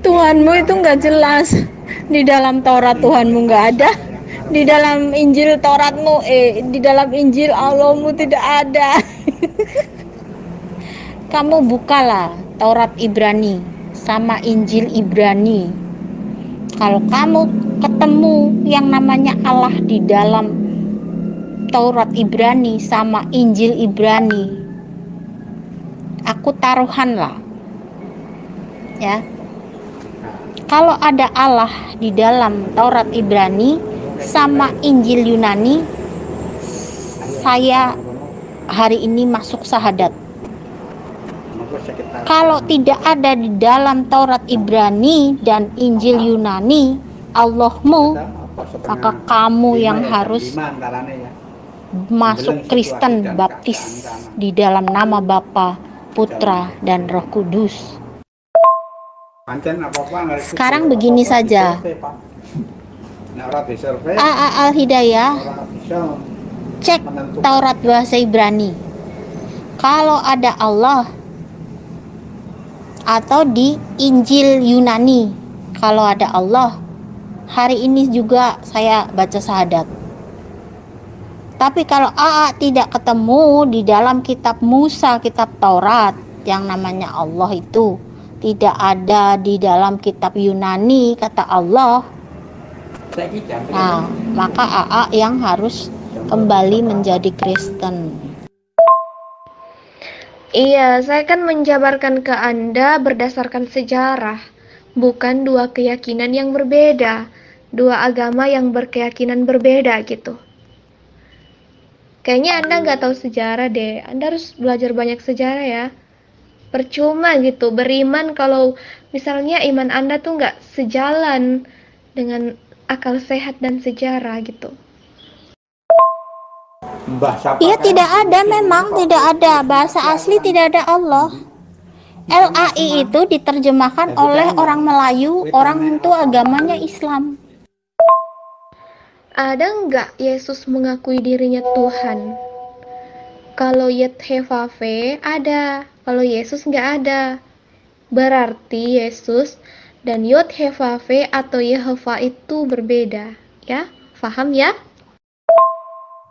Tuhanmu itu nggak jelas. Di dalam Taurat Tuhanmu nggak ada. Di dalam Injil Tauratmu, di dalam Injil Allahmu tidak ada. Kamu bukalah Taurat Ibrani sama Injil Ibrani. Kalau kamu ketemu yang namanya Allah di dalam Taurat Ibrani sama Injil Ibrani, aku taruhan lah ya, kalau ada Allah di dalam Taurat Ibrani sama Injil Yunani, saya hari ini masuk syahadat. Kalau tidak ada di dalam Taurat Ibrani dan Injil Yunani Allahmu, maka kamu yang harus masuk Kristen baptis di dalam nama Bapa, Putra, dan Roh Kudus. Sekarang begini saja, Al-Hidayah, cek Taurat bahasa Ibrani. Kalau ada Allah, atau di Injil Yunani, kalau ada Allah, hari ini juga saya baca syahadat. Tapi kalau tidak ketemu di dalam kitab Musa, kitab Taurat, yang namanya Allah itu tidak ada di dalam kitab Yunani kata Allah, nah maka yang harus kembali menjadi Kristen. Iya, saya kan menjabarkan ke Anda berdasarkan sejarah, bukan dua keyakinan yang berbeda, dua agama yang berkeyakinan berbeda gitu. Kayaknya Anda nggak tahu sejarah deh. Anda harus belajar banyak sejarah ya. Percuma gitu beriman kalau misalnya iman Anda tuh nggak sejalan dengan akal sehat dan sejarah gitu. Iya, tidak ada, memang tidak ada. Bahasa asli tidak ada Allah. LAI itu diterjemahkan oleh orang Melayu, orang itu agamanya Islam. Ada nggak Yesus mengakui dirinya Tuhan? Kalau Yud-Heh-Vav-Heh ada, kalau Yesus nggak ada. Berarti Yesus dan Yud-Heh-Vav-Heh atau Yehova itu berbeda, ya? Paham ya?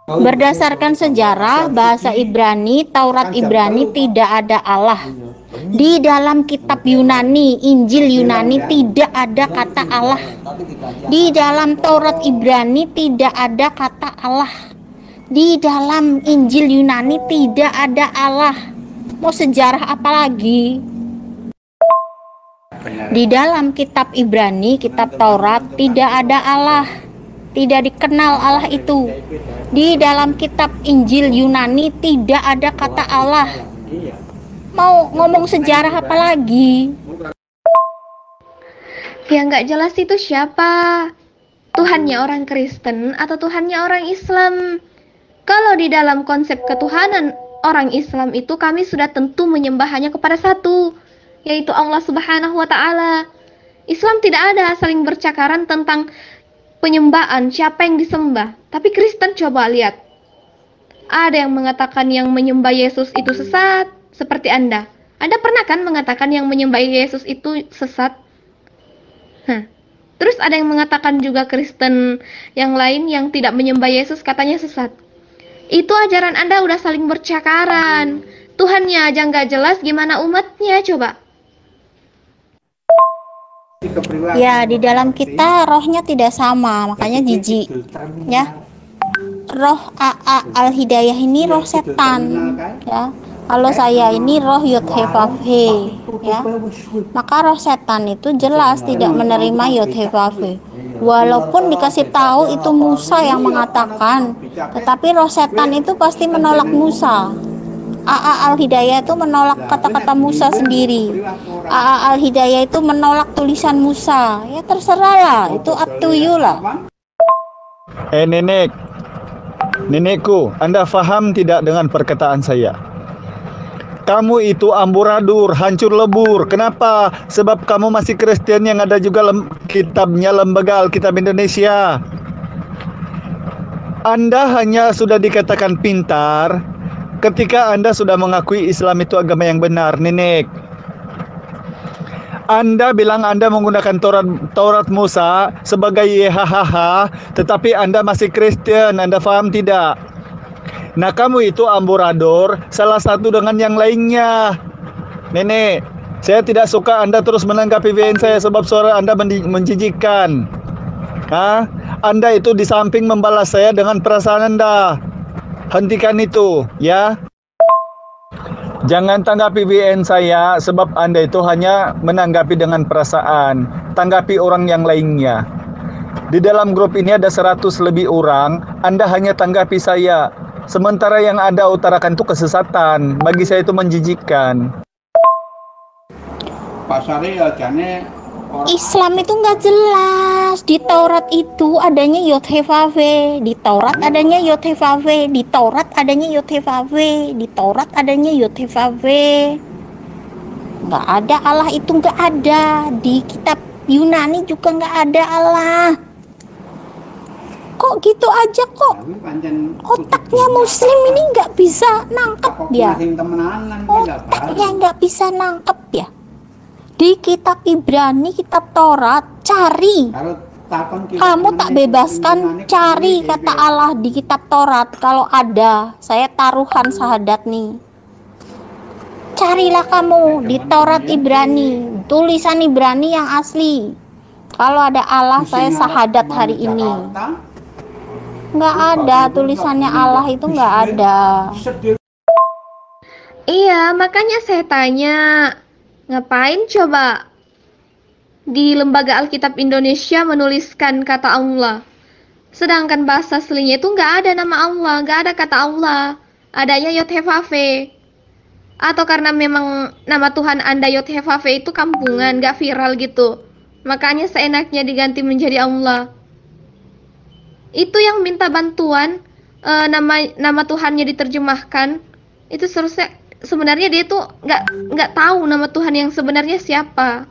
Berdasarkan sejarah bahasa Ibrani, Taurat Ibrani tidak ada Allah. Di dalam kitab Yunani, Injil Yunani tidak ada kata Allah. Di dalam Taurat Ibrani tidak ada kata Allah. Di dalam Injil Yunani tidak ada Allah. Mau sejarah apa lagi? Di dalam kitab Ibrani, kitab Taurat tidak ada Allah. Tidak dikenal Allah itu. Di dalam kitab Injil Yunani tidak ada kata Allah. Mau ngomong sejarah apa lagi? Yang nggak jelas itu siapa? Tuhannya orang Kristen atau Tuhannya orang Islam? Kalau di dalam konsep ketuhanan orang Islam itu kami sudah tentu menyembah hanya kepada satu, yaitu Allah Subhanahu wa Ta'ala. Islam tidak ada saling bercakaran tentang penyembahan, siapa yang disembah. Tapi Kristen coba lihat. Ada yang mengatakan yang menyembah Yesus itu sesat, seperti Anda. Anda pernah kan mengatakan yang menyembah Yesus itu sesat? Terus ada yang mengatakan juga Kristen yang lain yang tidak menyembah Yesus katanya sesat. Itu ajaran Anda udah saling bercakaran. Tuhannya aja nggak jelas, gimana umatnya coba? Ya, di dalam kita rohnya tidak sama, makanya jijik. Ya, roh AA Al-Hidayah ini roh setan. Ya, kalau saya ini roh Yud-He-Vav-He. Ya, maka roh setan itu jelas tidak menerima Yud-He-Vav-He. Walaupun dikasih tahu itu Musa yang mengatakan, tetapi roh setan itu pasti menolak Musa. AA Al-Hidayah itu menolak kata-kata Musa sendiri. AA Al-Hidayah itu menolak tulisan Musa. Ya terserah lah, itu up to you lah. Nenekku, Anda faham tidak dengan perkataan saya? Kamu itu amburadur, hancur lebur. Kenapa? Sebab kamu masih Kristen yang ada juga kitabnya Lembaga Alkitab Indonesia. Anda hanya sudah dikatakan pintar ketika Anda sudah mengakui Islam itu agama yang benar, Nenek. Anda bilang Anda menggunakan Taurat Musa sebagai hahaha, tetapi Anda masih Kristen. Anda paham tidak? Nah, kamu itu amburador salah satu dengan yang lainnya. Nenek, saya tidak suka Anda terus menanggapi VN saya sebab suara Anda menjijikkan. Anda itu di samping membalas saya dengan perasaan Anda. Hentikan itu, ya. Jangan tanggapi VN saya sebab Anda itu hanya menanggapi dengan perasaan. Tanggapi orang yang lainnya. Di dalam grup ini ada 100 lebih orang, Anda hanya tanggapi saya. Sementara yang Anda utarakan itu kesesatan. Bagi saya itu menjijikkan. Islam itu nggak jelas. Di Taurat itu adanya Yod-He-Vav-He, di Taurat adanya Yod-He-Vav-He, di Taurat adanya Yod-He-Vav-He, di Taurat adanya Yod-He-Vav-He. Nggak ada Allah itu, nggak ada. Di kitab Yunani juga nggak ada Allah. Kok gitu aja kok? Otaknya Muslim ini nggak bisa nangkep dia. Otaknya nggak bisa nangkep ya. Di kitab Ibrani, kitab Taurat, cari. Kamu tak bebaskan, cari kata Allah di kitab Taurat. Kalau ada, saya taruhan syahadat nih. Carilah kamu di Taurat Ibrani, tulisan Ibrani yang asli. Kalau ada Allah, saya syahadat hari ini. Nggak ada, tulisannya Allah itu nggak ada. Iya, makanya saya tanya. Ngapain coba di Lembaga Alkitab Indonesia menuliskan kata Allah, sedangkan bahasa aslinya itu nggak ada nama Allah, nggak ada kata Allah, adanya Yod-He-Vav-He. Atau karena memang nama Tuhan Anda Yod-He-Vav-He itu kampungan, nggak viral gitu, makanya seenaknya diganti menjadi Allah. Itu yang minta bantuan, nama Tuhannya diterjemahkan, itu sebenarnya dia tuh nggak tahu nama Tuhan yang sebenarnya siapa.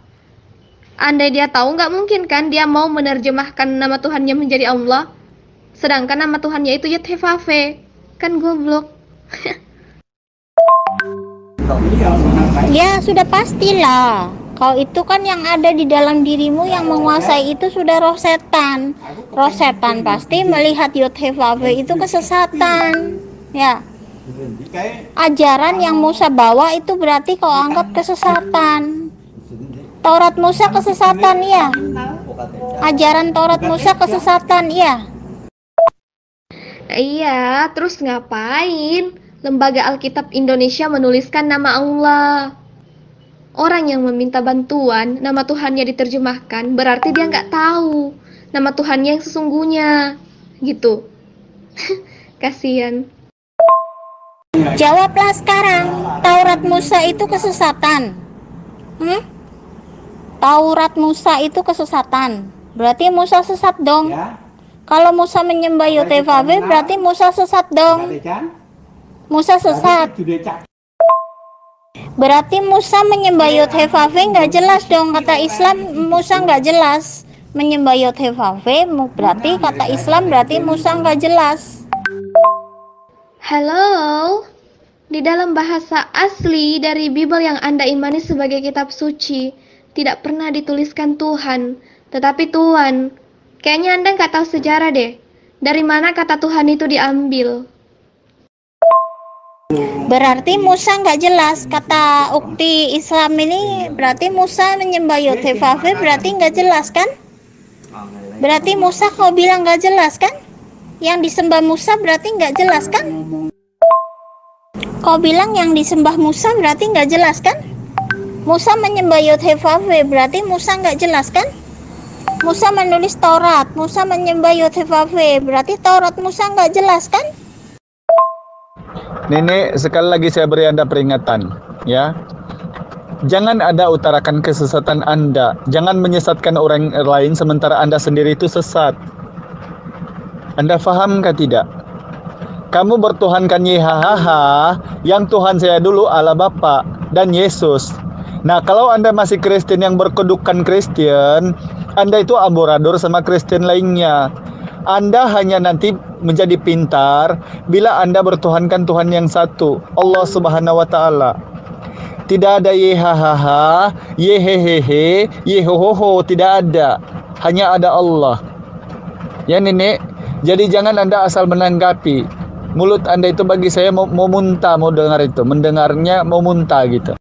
Andai dia tahu, nggak mungkin kan dia mau menerjemahkan nama Tuhannya menjadi Allah, sedangkan nama Tuhannya itu Yod-He-Vav-He. Kan goblok. Ya sudah pastilah. Kalau itu kan yang ada di dalam dirimu yang menguasai itu sudah roh setan. Roh setan pasti melihat Yod-He-Vav-He itu kesesatan. Ya. Ajaran yang Musa bawa itu berarti kau anggap kesesatan. Taurat Musa kesesatan ya. Ajaran Taurat Musa kesesatan ya. Iya, terus ngapain Lembaga Alkitab Indonesia menuliskan nama Allah? Orang yang meminta bantuan, nama Tuhannya diterjemahkan, berarti dia nggak tahu nama Tuhannya yang sesungguhnya, gitu. Kasian. Jawablah sekarang, Taurat Musa itu kesesatan. Taurat Musa itu kesesatan. Berarti Musa sesat dong. Kalau Musa menyembah Yod-He-Vav-He, berarti Musa sesat dong. Musa sesat. Berarti Musa menyembah Yod-He-Vav-He nggak jelas dong. Kata Islam Musa nggak jelas menyembah Yod-He-Vav-He, berarti kata Islam berarti Musa nggak jelas. Halo, di dalam bahasa asli dari Bible yang Anda imani sebagai kitab suci, tidak pernah dituliskan Tuhan, tetapi Tuhan. Kayaknya Anda nggak tahu sejarah deh. Dari mana kata Tuhan itu diambil? Berarti Musa nggak jelas. Kata ukti Islam ini berarti Musa menyembah Yod-Heh-Vav-He, berarti nggak jelas kan? Berarti Musa kau bilang nggak jelas kan? Yang disembah Musa berarti nggak jelas kan? Kau bilang yang disembah Musa berarti nggak jelas kan? Musa menyembah Yod-Heh-Vav-He, berarti Musa nggak jelas kan? Musa menulis Taurat, Musa menyembah Yod-Heh-Vav-He, berarti Taurat Musa nggak jelas kan? Nenek, sekali lagi saya beri Anda peringatan, ya. Jangan Anda utarakan kesesatan Anda. Jangan menyesatkan orang lain sementara Anda sendiri itu sesat. Anda fahamkah tidak? Kamu bertuhankan Yehahaha, yang Tuhan saya dulu Allah Bapa dan Yesus. Nah, kalau Anda masih Kristen yang berkedukan Kristen, Anda itu amburadul sama Kristen lainnya. Anda hanya nanti menjadi pintar bila Anda bertuhankan Tuhan yang satu, Allah Subhanahu wa Ta'ala. Tidak ada Yehahaha, Yehehehe, Yehohoho, tidak ada. Hanya ada Allah. Ya Nenek, jadi jangan Anda asal menanggapi. Mulut Anda itu bagi saya mau muntah, mau dengar itu. Mendengarnya mau muntah gitu.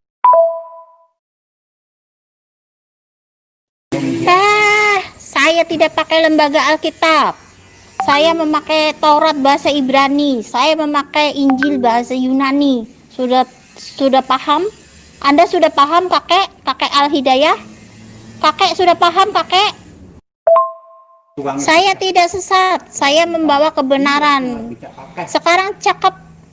Saya tidak pakai lembaga Alkitab. Saya memakai Taurat bahasa Ibrani. Saya memakai Injil bahasa Yunani. Sudah paham? Anda sudah paham, Kakek? Kakek Al-Hidayah? Kakek sudah paham, Kakek? Saya tidak sesat. Saya membawa kebenaran. Sekarang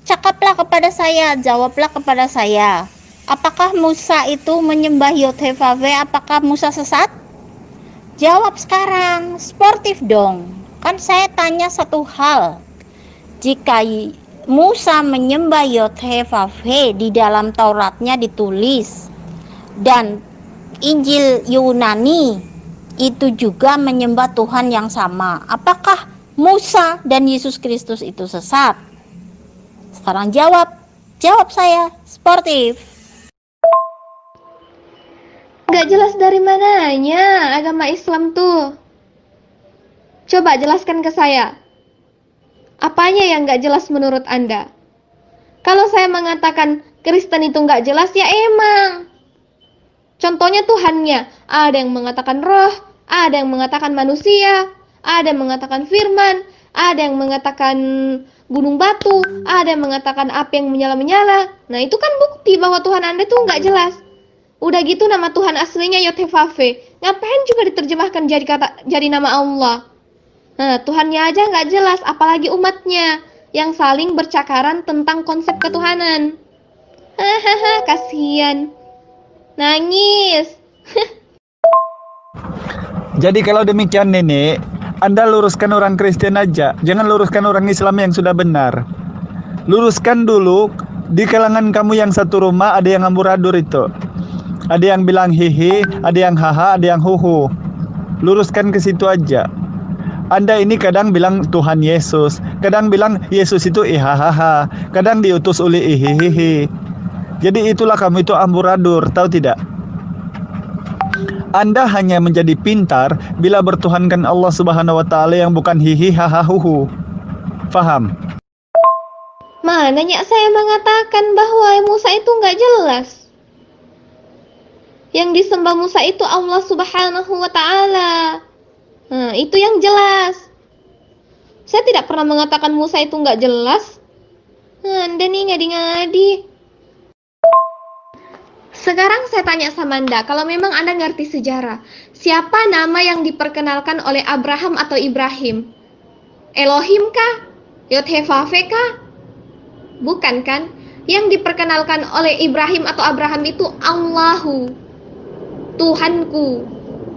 cakaplah kepada saya, jawablah kepada saya. Apakah Musa itu menyembah Yod-Heh-Vav-He? Apakah Musa sesat? Jawab sekarang, sportif dong. Kan saya tanya satu hal. Jika Musa menyembah Yod-Heh-Vav-He di dalam Tauratnya ditulis, dan Injil Yunani itu juga menyembah Tuhan yang sama, apakah Musa dan Yesus Kristus itu sesat? Sekarang jawab saya, sportif. Gak jelas dari mananya agama Islam tuh. Coba jelaskan ke saya. Apanya yang gak jelas menurut Anda? Kalau saya mengatakan Kristen itu gak jelas, ya emang. Contohnya Tuhannya. Ada yang mengatakan roh, ada yang mengatakan manusia, ada yang mengatakan firman, ada yang mengatakan gunung batu, ada yang mengatakan api yang menyala-menyala. Nah itu kan bukti bahwa Tuhan Anda tuh gak jelas. Udah gitu nama Tuhan aslinya Yod-Heh-Vav-He. Ngapain juga diterjemahkan jadi nama Allah? Nah, Tuhannya aja nggak jelas, apalagi umatnya yang saling bercakaran tentang konsep ketuhanan. Hahaha, kasihan. Nangis. Jadi kalau demikian Nenek, Anda luruskan orang Kristen aja. Jangan luruskan orang Islam yang sudah benar. Luruskan dulu, di kalangan kamu yang satu rumah ada yang amburadul itu. Ada yang bilang hihi, ada yang haha, ada yang huhu. Luruskan ke situ aja. Anda ini kadang bilang Tuhan Yesus, kadang bilang Yesus itu ihahaha, kadang diutus oleh ihihihi. Jadi itulah kamu itu amburadul, tahu tidak? Anda hanya menjadi pintar bila bertuhankan Allah Subhanahu wa Ta'ala yang bukan hihi haha huhu. Faham? Mananya saya mengatakan bahwa Musa itu nggak jelas. Yang disembah Musa itu Allah Subhanahu wa Ta'ala. Nah, itu yang jelas. Saya tidak pernah mengatakan Musa itu nggak jelas. Anda nih ngadi-ngadi. Sekarang saya tanya sama Anda, kalau memang Anda ngerti sejarah, siapa nama yang diperkenalkan oleh Abraham atau Ibrahim? Elohim kah? Yod-Heh-Vav-He kah? Bukan kan? Yang diperkenalkan oleh Ibrahim atau Abraham itu Allahu, Tuhanku,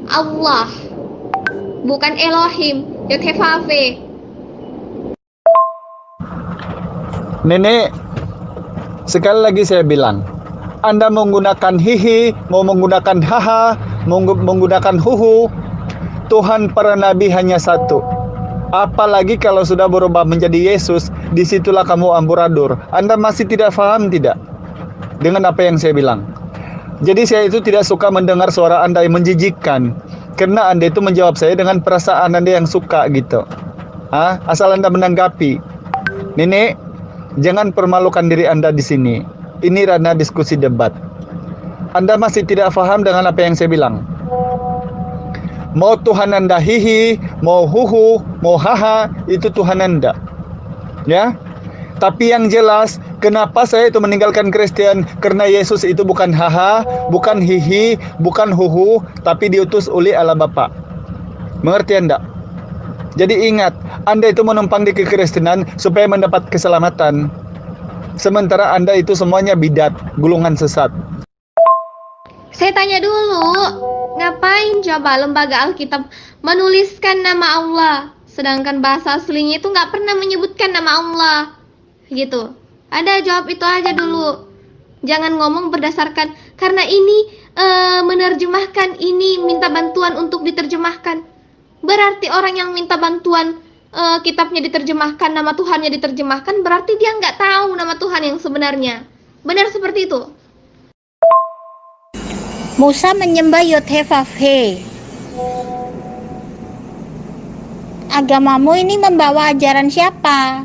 Allah. Bukan Elohim, Yod-Heh-Vav-He. Nenek, sekali lagi saya bilang, Anda menggunakan hihi, mau menggunakan haha, mau menggunakan huhu, Tuhan para nabi hanya satu. Apalagi kalau sudah berubah menjadi Yesus, disitulah kamu amburadul. Anda masih tidak paham tidak dengan apa yang saya bilang? Jadi saya itu tidak suka mendengar suara Anda yang menjijikkan, karena Anda itu menjawab saya dengan perasaan Anda yang suka gitu. Asal Anda menanggapi. Nenek, jangan permalukan diri Anda di sini. Ini ranah diskusi debat. Anda masih tidak paham dengan apa yang saya bilang. Mau Tuhan Anda hihi, mau huhu, mau haha, itu Tuhan Anda. Ya. Tapi yang jelas, kenapa saya itu meninggalkan Kristen? Karena Yesus itu bukan haha, bukan hihi, bukan huhu, tapi diutus oleh Allah Bapa. Mengerti Anda? Jadi ingat, Anda itu menumpang di kekristenan supaya mendapat keselamatan. Sementara Anda itu semuanya bidat, gulungan sesat. Saya tanya dulu, ngapain coba lembaga Alkitab menuliskan nama Allah, sedangkan bahasa aslinya itu nggak pernah menyebutkan nama Allah, gitu. Anda jawab itu aja dulu. Jangan ngomong berdasarkan karena ini menerjemahkan, ini minta bantuan untuk diterjemahkan. Berarti orang yang minta bantuan kitabnya diterjemahkan, nama Tuhannya diterjemahkan, berarti dia nggak tahu nama Tuhan yang sebenarnya. Benar seperti itu. Musa menyembah Yod-Heh-Vav-He. Agamamu ini membawa ajaran siapa?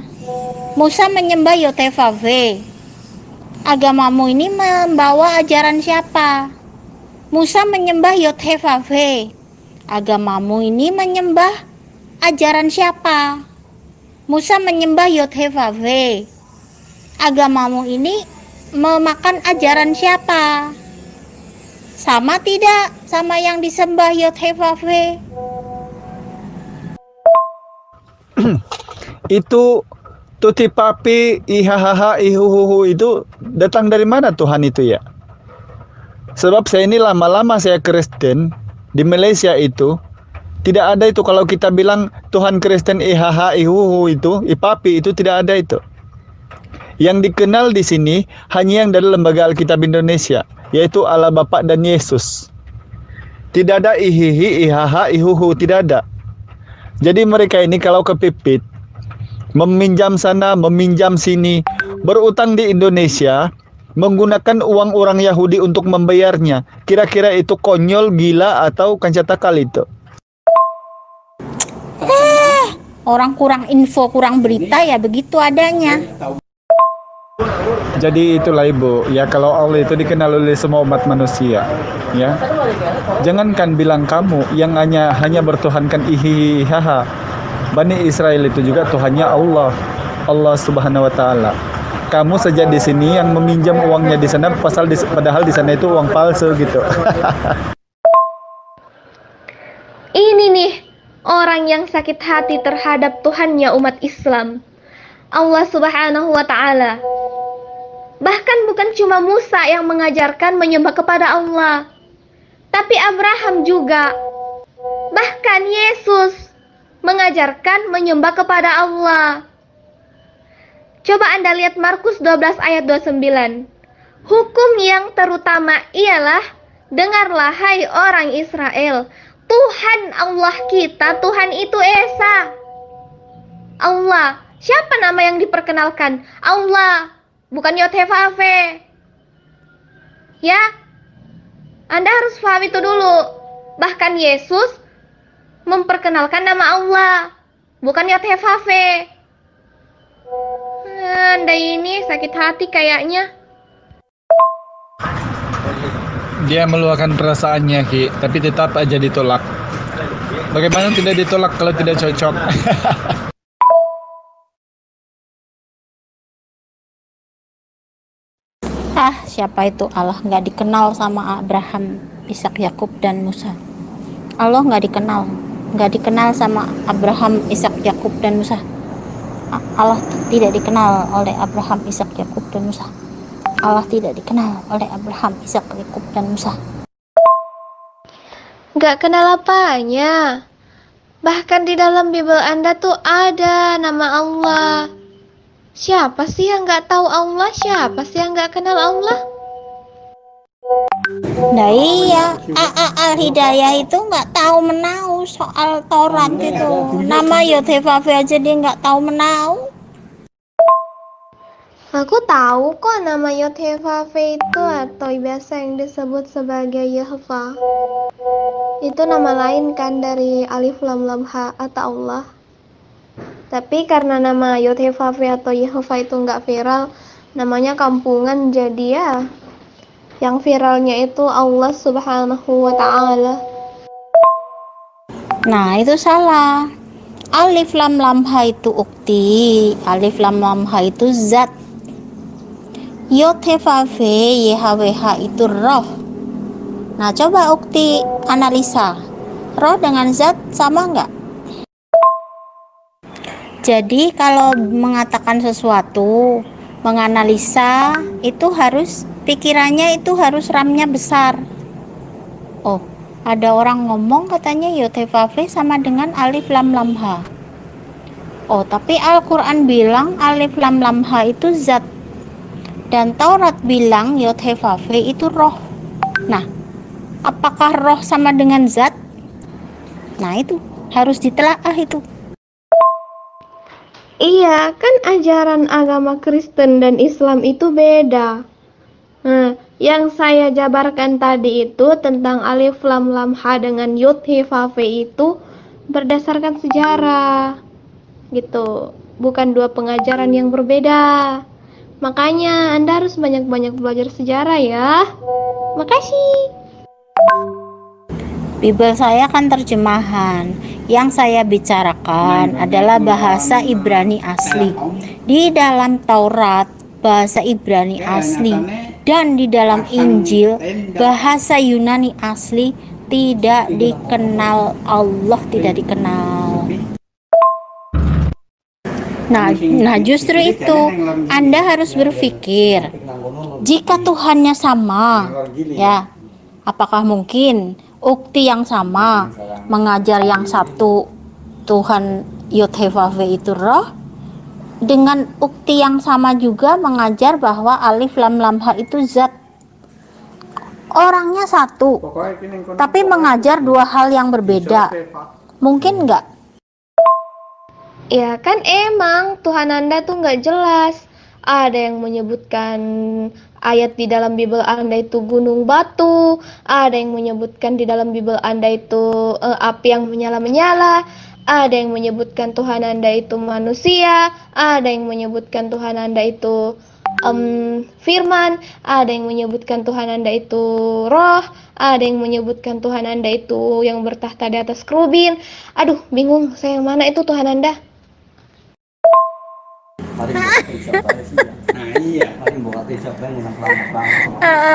Musa menyembah Yod-Heh-Vav-He. Agamamu ini membawa ajaran siapa? Musa menyembah Yod-Heh-Vav-He. Agamamu ini menyembah ajaran siapa? Musa menyembah Yod-Heh-Vav-He. Agamamu ini memakan ajaran siapa? Sama tidak sama yang disembah Yod-Heh-Vav-He? Itu tuti papi, ihahaha, ihuhuhu itu datang dari mana Tuhan itu ya? Sebab saya ini lama-lama saya Kristen di Malaysia itu tidak ada itu. Kalau kita bilang Tuhan Kristen ihaha, ihuhu itu, ipapi itu tidak ada itu. Yang dikenal di sini hanya yang dari Lembaga Alkitab Indonesia, yaitu Allah Bapa dan Yesus. Tidak ada ihihi, ihaha, ihuhu, tidak ada. Jadi mereka ini kalau kepipit, meminjam sana, meminjam sini, berutang di Indonesia, menggunakan uang orang Yahudi untuk membayarnya. Kira-kira itu konyol, gila, atau kancatakal itu? Orang kurang info, kurang berita ya begitu adanya. Jadi itulah Ibu, ya kalau Allah itu dikenal oleh semua umat manusia, ya. Jangankan bilang kamu yang hanya bertuhankan ihihaha. Bani Israel itu juga Tuhannya Allah, Allah Subhanahu wa taala. Kamu saja di sini yang meminjam uangnya di sana padahal di sana itu uang palsu gitu. Ini nih orang yang sakit hati terhadap Tuhannya umat Islam, Allah Subhanahu wa taala. Bahkan bukan cuma Musa yang mengajarkan menyembah kepada Allah, tapi Abraham juga. Bahkan Yesus mengajarkan menyembah kepada Allah. Coba Anda lihat Markus 12 ayat 29. Hukum yang terutama ialah, dengarlah hai orang Israel, Tuhan Allah kita, Tuhan itu Esa. Allah. Siapa nama yang diperkenalkan? Allah. Bukan Yod-Heh-Vav-He. Ya, Anda harus paham itu dulu. Bahkan Yesus memperkenalkan nama Allah, bukan Yod-Heh-Vav-He. Anda ini sakit hati kayaknya. Dia meluahkan perasaannya, Ki, tapi tetap aja ditolak. Bagaimana tidak ditolak kalau tidak cocok? Siapa itu Allah? Nggak dikenal sama Abraham, Ishak, Yakub, dan Musa. Allah nggak dikenal sama Abraham, Ishak, Yakub, dan Musa. Allah tidak dikenal oleh Abraham, Ishak, Yakub, dan Musa. Allah tidak dikenal oleh Abraham, Ishak, Yakub, dan Musa. Nggak kenal apanya? Bahkan di dalam Bible Anda tuh ada nama Allah. Siapa sih yang nggak tahu Allah? Siapa sih yang nggak kenal Allah? Nah iya, Al-Hidayah itu nggak tahu menau soal Taurat itu. Nama Yodhevafe aja dia nggak tahu menau. Aku tahu kok nama Yodhevafe itu atau biasa yang disebut sebagai Yehova. Itu nama lain kan dari Alif Lam Lam Ha atau Allah. Tapi karena nama Yodhevafe atau Yehova itu nggak viral, namanya kampungan, jadi ya yang viralnya itu Allah Subhanahu wa Ta'ala. Nah itu salah. Alif Lam Lam Ha itu ukti, Alif Lam Lam Ha itu zat. Yodhevafe YHWH itu roh. Nah coba ukti analisa, roh dengan zat sama nggak? Jadi kalau mengatakan sesuatu, menganalisa itu harus pikirannya itu harus RAM-nya besar. Oh, ada orang ngomong katanya Yodhevafe sama dengan Alif Lam Lam Ha. Oh, tapi Al-Quran bilang Alif Lam Lam Ha itu zat. Dan Taurat bilang Yodhevafe itu roh. Nah, apakah roh sama dengan zat? Nah itu harus ditelaah itu. Iya, kan ajaran agama Kristen dan Islam itu beda. Nah, yang saya jabarkan tadi itu tentang Alif Lam Lam Ha dengan Yodhevafe itu berdasarkan sejarah. Gitu, bukan dua pengajaran yang berbeda. Makanya Anda harus banyak-banyak belajar sejarah ya. Makasih. Bibel saya kan terjemahan. Yang saya bicarakan adalah bahasa Ibrani asli. Di dalam Taurat bahasa Ibrani asli dan di dalam Injil bahasa Yunani asli tidak dikenal, Allah tidak dikenal. Nah justru itu Anda harus berpikir, jika Tuhannya sama, ya, apakah mungkin ukti yang sama mengajar yang satu Tuhan Yodhevafe itu roh, dengan ukti yang sama juga mengajar bahwa Alif Lam Lam Ha itu zat. Orangnya satu, tapi mengajar dua hal yang berbeda. Mungkin nggak? Ya kan emang Tuhan Anda tuh nggak jelas. Ada yang menyebutkan ayat di dalam Bible Anda itu gunung batu, ada yang menyebutkan di dalam Bible Anda itu api yang menyala-menyala, ada yang menyebutkan Tuhan Anda itu manusia, ada yang menyebutkan Tuhan Anda itu firman, ada yang menyebutkan Tuhan Anda itu roh, ada yang menyebutkan Tuhan Anda itu yang bertahta di atas kerubin. Aduh, bingung saya yang mana itu Tuhan Anda.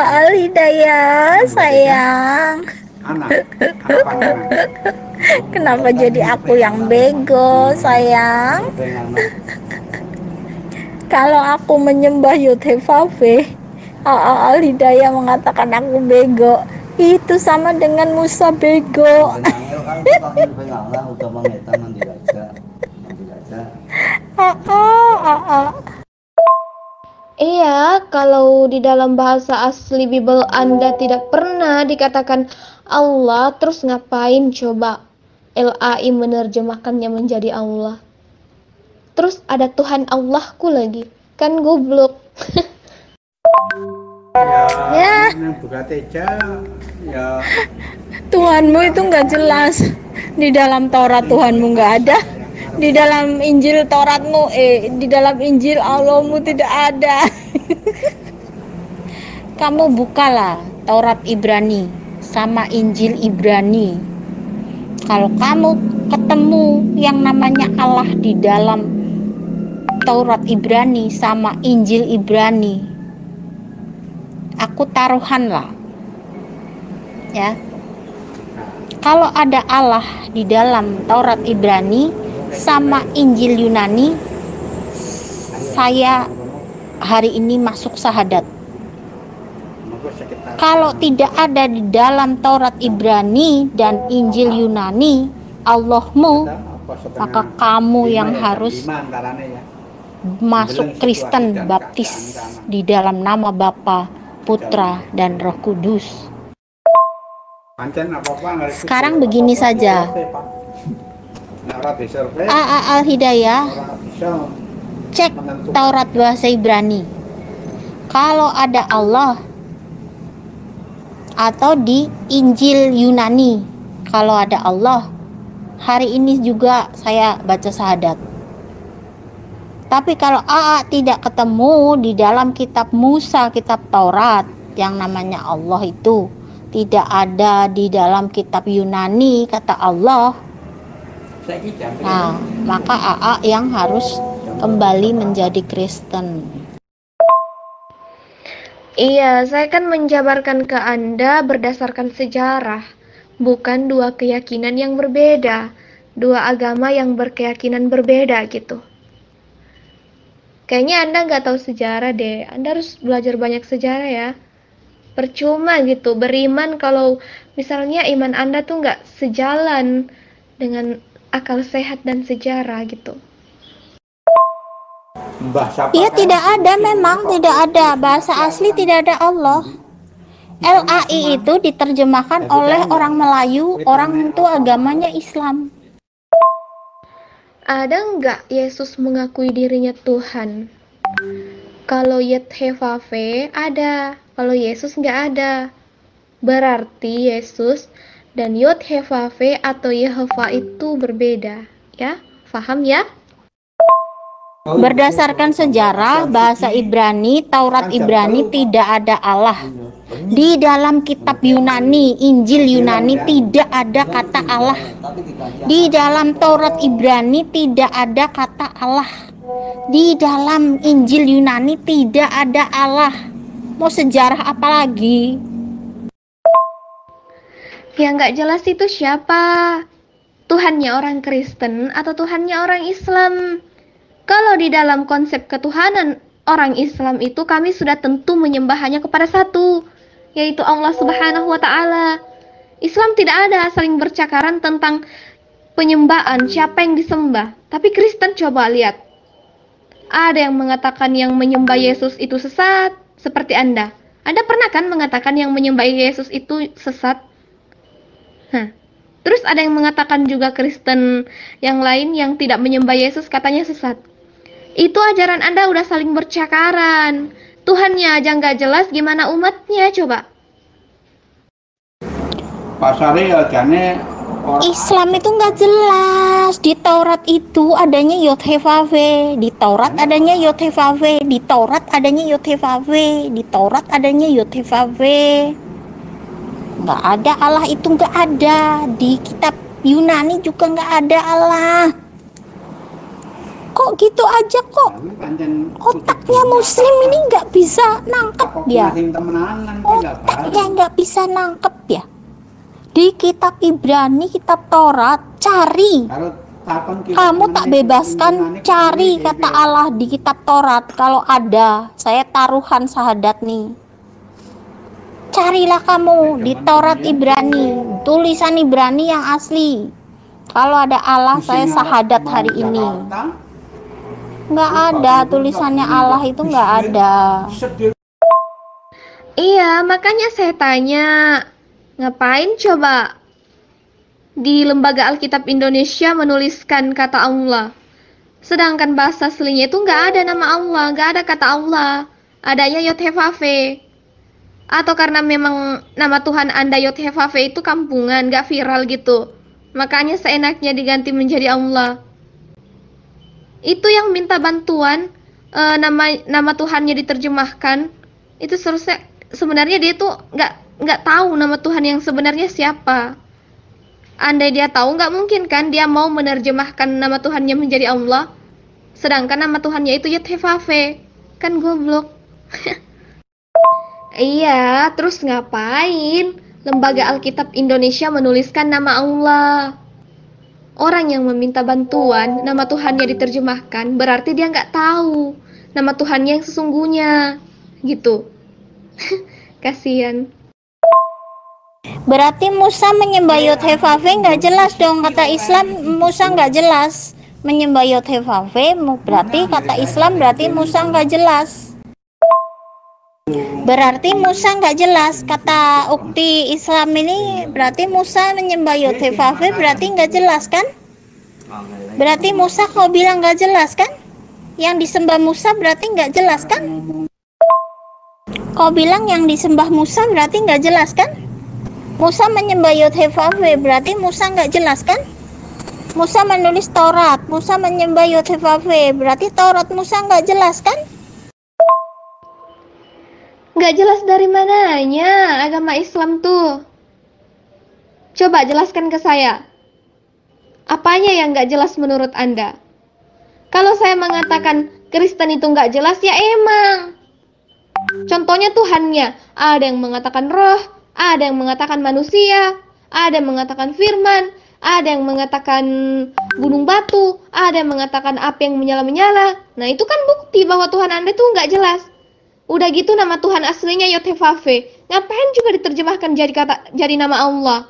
Al-Hidayah sayang, kenapa jadi aku yang bego sayang? Kalau aku menyembah Yodhevafe, Al-Hidayah mengatakan aku bego, itu sama dengan Musa bego. Iya, kalau di dalam bahasa asli Bible Anda tidak pernah dikatakan Allah, terus ngapain coba LAI menerjemahkannya menjadi Allah? Terus ada Tuhan Allahku lagi, kan goblok. Ya, Tuhanmu itu nggak jelas. Di dalam Taurat Tuhanmu nggak ada. Di dalam Injil Tauratmu, di dalam Injil Allahmu tidak ada. Kamu bukalah Taurat Ibrani sama Injil Ibrani. Kalau kamu ketemu yang namanya Allah di dalam Taurat Ibrani sama Injil Ibrani, aku taruhan lah, ya. Kalau ada Allah di dalam Taurat Ibrani sama Injil Yunani, saya hari ini masuk syahadat. Kalau tidak ada di dalam Taurat Ibrani dan Injil Yunani Allahmu, maka kamu yang harus masuk Kristen Baptis di dalam nama Bapa, Putra, dan Roh Kudus. Sekarang begini saja. AA Al-Hidayah, cek Taurat bahasa Ibrani. Kalau ada Allah, atau di Injil Yunani, kalau ada Allah. Hari ini juga saya baca syahadat. Tapi kalau AA tidak ketemu di dalam kitab Musa, kitab Taurat, yang namanya Allah itu tidak ada di dalam kitab Yunani kata Allah. Nah, maka AA yang harus kembali menjadi Kristen. Iya, saya kan menjabarkan ke Anda berdasarkan sejarah, bukan dua keyakinan yang berbeda, dua agama yang berkeyakinan berbeda gitu. Kayaknya Anda nggak tahu sejarah deh, Anda harus belajar banyak sejarah ya. Percuma gitu, beriman kalau misalnya iman Anda tuh nggak sejalan dengan akal sehat dan sejarah gitu. Ya tidak ada, memang tidak ada. Bahasa asli tidak ada Allah. LAI itu diterjemahkan oleh orang Melayu, orang itu agamanya Islam. Ada nggak Yesus mengakui dirinya Tuhan? Kalau Yethevave ada, kalau Yesus nggak ada. Berarti Yesus dan Yethevave atau Yehova itu berbeda, ya? Paham ya? Berdasarkan sejarah bahasa Ibrani, Taurat Ibrani tidak ada Allah. Di dalam kitab Yunani, Injil Yunani tidak ada kata Allah. Di dalam Taurat Ibrani tidak ada kata Allah. Di dalam Injil Yunani tidak ada Allah. Mau sejarah apa lagi? Yang nggak jelas itu siapa? Tuhannya orang Kristen atau Tuhannya orang Islam? Kalau di dalam konsep ketuhanan orang Islam itu kami sudah tentu menyembah hanya kepada satu, yaitu Allah Subhanahu wa Ta'ala. Islam tidak ada saling bercakaran tentang penyembahan, siapa yang disembah. Tapi Kristen coba lihat. Ada yang mengatakan yang menyembah Yesus itu sesat, seperti Anda. Anda pernah kan mengatakan yang menyembah Yesus itu sesat? Terus ada yang mengatakan juga Kristen yang lain yang tidak menyembah Yesus katanya sesat. Itu ajaran Anda udah saling bercakaran. Tuhannya aja nggak jelas, gimana umatnya coba? Islam itu nggak jelas. Di Taurat itu adanya Yethevave, di Taurat adanya Yethevave, di Taurat adanya Yethevave, di Taurat adanya Yethevave. Nggak ada Allah itu, nggak ada. Di kitab Yunani juga nggak ada Allah. Kok gitu aja kok? Otaknya Muslim ini nggak bisa nangkep ya. Otaknya nggak bisa nangkep ya. Di kitab Ibrani, kitab Taurat, cari. Kamu tak bebaskan, cari kata Allah di kitab Taurat. Kalau ada, saya taruhan syahadat nih. Carilah kamu di Taurat Ibrani, tulisan Ibrani yang asli. Kalau ada Allah, saya syahadat hari ini. Nggak ada, tulisannya Allah itu nggak ada. Iya, makanya saya tanya, ngapain coba di Lembaga Alkitab Indonesia menuliskan kata Allah? Sedangkan bahasa aslinya itu nggak ada nama Allah, nggak ada kata Allah. Adanya Yethevave. Atau karena memang nama Tuhan Anda Yethevave itu kampungan, nggak viral gitu. Makanya seenaknya diganti menjadi Allah. Itu yang minta bantuan, nama Tuhannya diterjemahkan. Itu sebenarnya dia tuh nggak tahu nama Tuhan yang sebenarnya siapa. Andai dia tahu, nggak mungkin kan dia mau menerjemahkan nama Tuhannya menjadi Allah. Sedangkan nama Tuhannya itu Yethevave. Kan goblok. Iya, terus ngapain Lembaga Alkitab Indonesia menuliskan nama Allah? Orang yang meminta bantuan, nama Tuhannya diterjemahkan, berarti dia nggak tahu nama Tuhannya yang sesungguhnya. Gitu. Kasian. Berarti Musa menyembah Yethevave nggak jelas dong. Kata Islam Musa nggak jelas menyembah Yethevave, berarti kata Islam berarti Musa nggak jelas. Berarti Musa nggak jelas. Kata ukti Islam ini berarti Musa menyembah Yotevave berarti nggak jelas kan? Berarti Musa kau bilang nggak jelas kan? Yang disembah Musa berarti nggak jelas kan? Kau bilang yang disembah Musa berarti nggak jelas kan? Musa menyembah Yotevave berarti Musa nggak jelas kan? Musa menulis Taurat, Musa menyembah Yotevave berarti Taurat Musa nggak jelas kan? Nggak jelas dari mananya agama Islam tuh? Coba jelaskan ke saya. Apanya yang nggak jelas menurut Anda? Kalau saya mengatakan Kristen itu nggak jelas, ya emang. Contohnya Tuhannya. Ada yang mengatakan roh, ada yang mengatakan manusia, ada yang mengatakan firman, ada yang mengatakan gunung batu, ada yang mengatakan api yang menyala-menyala. Nah itu kan bukti bahwa Tuhan Anda itu nggak jelas. Udah gitu nama Tuhan aslinya Yotevave. Ngapain juga diterjemahkan jadi nama Allah?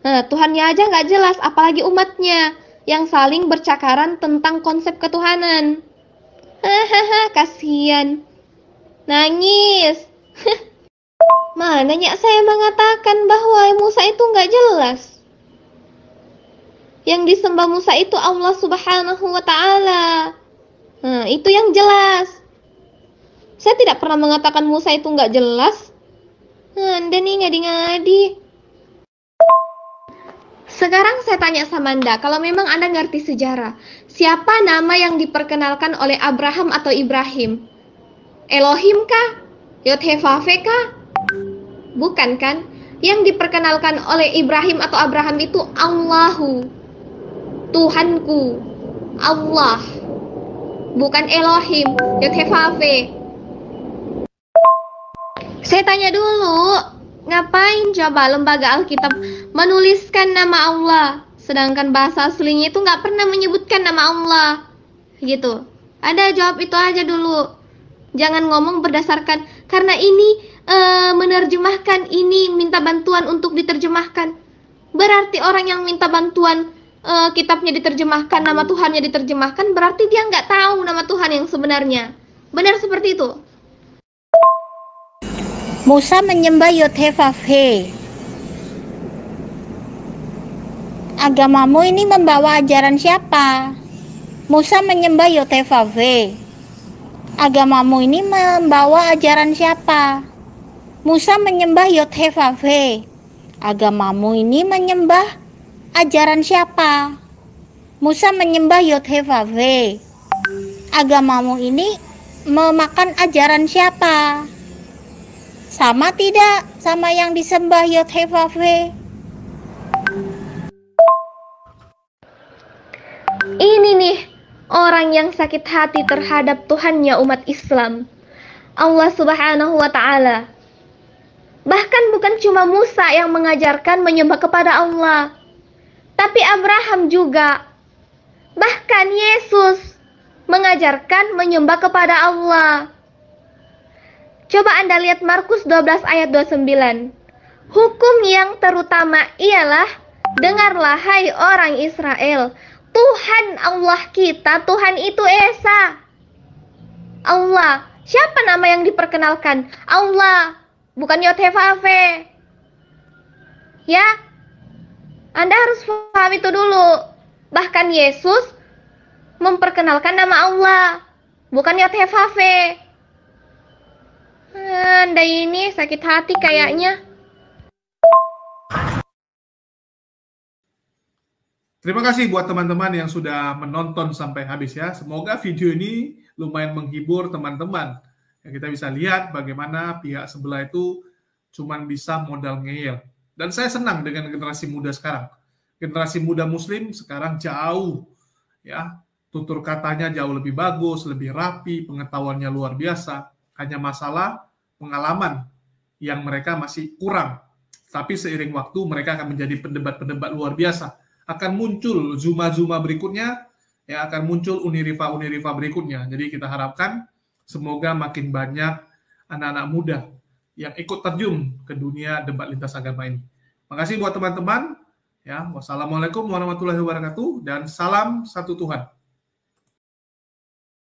Nah, Tuhannya aja nggak jelas, apalagi umatnya yang saling bercakaran tentang konsep ketuhanan. Hahaha, kasihan. Nangis. Mananya saya mengatakan bahwa Musa itu nggak jelas. Yang disembah Musa itu Allah Subhanahu wa Ta'ala. Nah, itu yang jelas. Saya tidak pernah mengatakan Musa itu nggak jelas. Anda nih ngadi-ngadi. Sekarang saya tanya sama Anda, kalau memang Anda ngerti sejarah, siapa nama yang diperkenalkan oleh Abraham atau Ibrahim? Elohim kah? Yotevave kah? Bukan kan? Yang diperkenalkan oleh Ibrahim atau Abraham itu Allahu, Tuhanku, Allah. Bukan Elohim, Yotevave. Saya tanya dulu, ngapain coba lembaga Alkitab menuliskan nama Allah, sedangkan bahasa aslinya itu nggak pernah menyebutkan nama Allah, gitu. Ada jawab itu aja dulu. Jangan ngomong berdasarkan karena ini menerjemahkan, ini minta bantuan untuk diterjemahkan. Berarti orang yang minta bantuan kitabnya diterjemahkan, nama Tuhannya diterjemahkan, berarti dia nggak tahu nama Tuhan yang sebenarnya. Benar seperti itu. Musa menyembah Yotevave. Agamamu ini membawa ajaran siapa? Musa menyembah Yotevave. Agamamu ini membawa ajaran siapa? Musa menyembah Yotevave. Agamamu ini menyembah ajaran siapa? Musa menyembah Yotevave. Agamamu ini memakan ajaran siapa? Sama tidak sama yang disembah Yotevave? Ini nih orang yang sakit hati terhadap Tuhannya umat Islam, Allah Subhanahu wa Ta'ala. Bahkan bukan cuma Musa yang mengajarkan menyembah kepada Allah, tapi Abraham juga. Bahkan Yesus mengajarkan menyembah kepada Allah. Coba Anda lihat Markus 12 ayat 29. Hukum yang terutama ialah, dengarlah hai orang Israel, Tuhan Allah kita, Tuhan itu Esa. Allah. Siapa nama yang diperkenalkan? Allah, bukan Yotevave. Ya, Anda harus paham itu dulu. Bahkan Yesus memperkenalkan nama Allah, bukan Yotevave. Anda ini sakit hati kayaknya. Terima kasih buat teman-teman yang sudah menonton sampai habis ya. Semoga video ini lumayan menghibur teman-teman. Ya, kita bisa lihat bagaimana pihak sebelah itu cuman bisa modal ngeyel. Dan saya senang dengan generasi muda sekarang. Generasi muda Muslim sekarang jauh ya, tutur katanya jauh lebih bagus, lebih rapi, pengetahuannya luar biasa. Hanya masalah pengalaman yang mereka masih kurang. Tapi seiring waktu mereka akan menjadi pendebat-pendebat luar biasa. Akan muncul Zuma-Zuma berikutnya, ya akan muncul Unirifa-Unirifa berikutnya. Jadi kita harapkan semoga makin banyak anak-anak muda yang ikut terjun ke dunia debat lintas agama ini. Makasih buat teman-teman. Ya, wassalamualaikum warahmatullahi wabarakatuh dan salam satu Tuhan.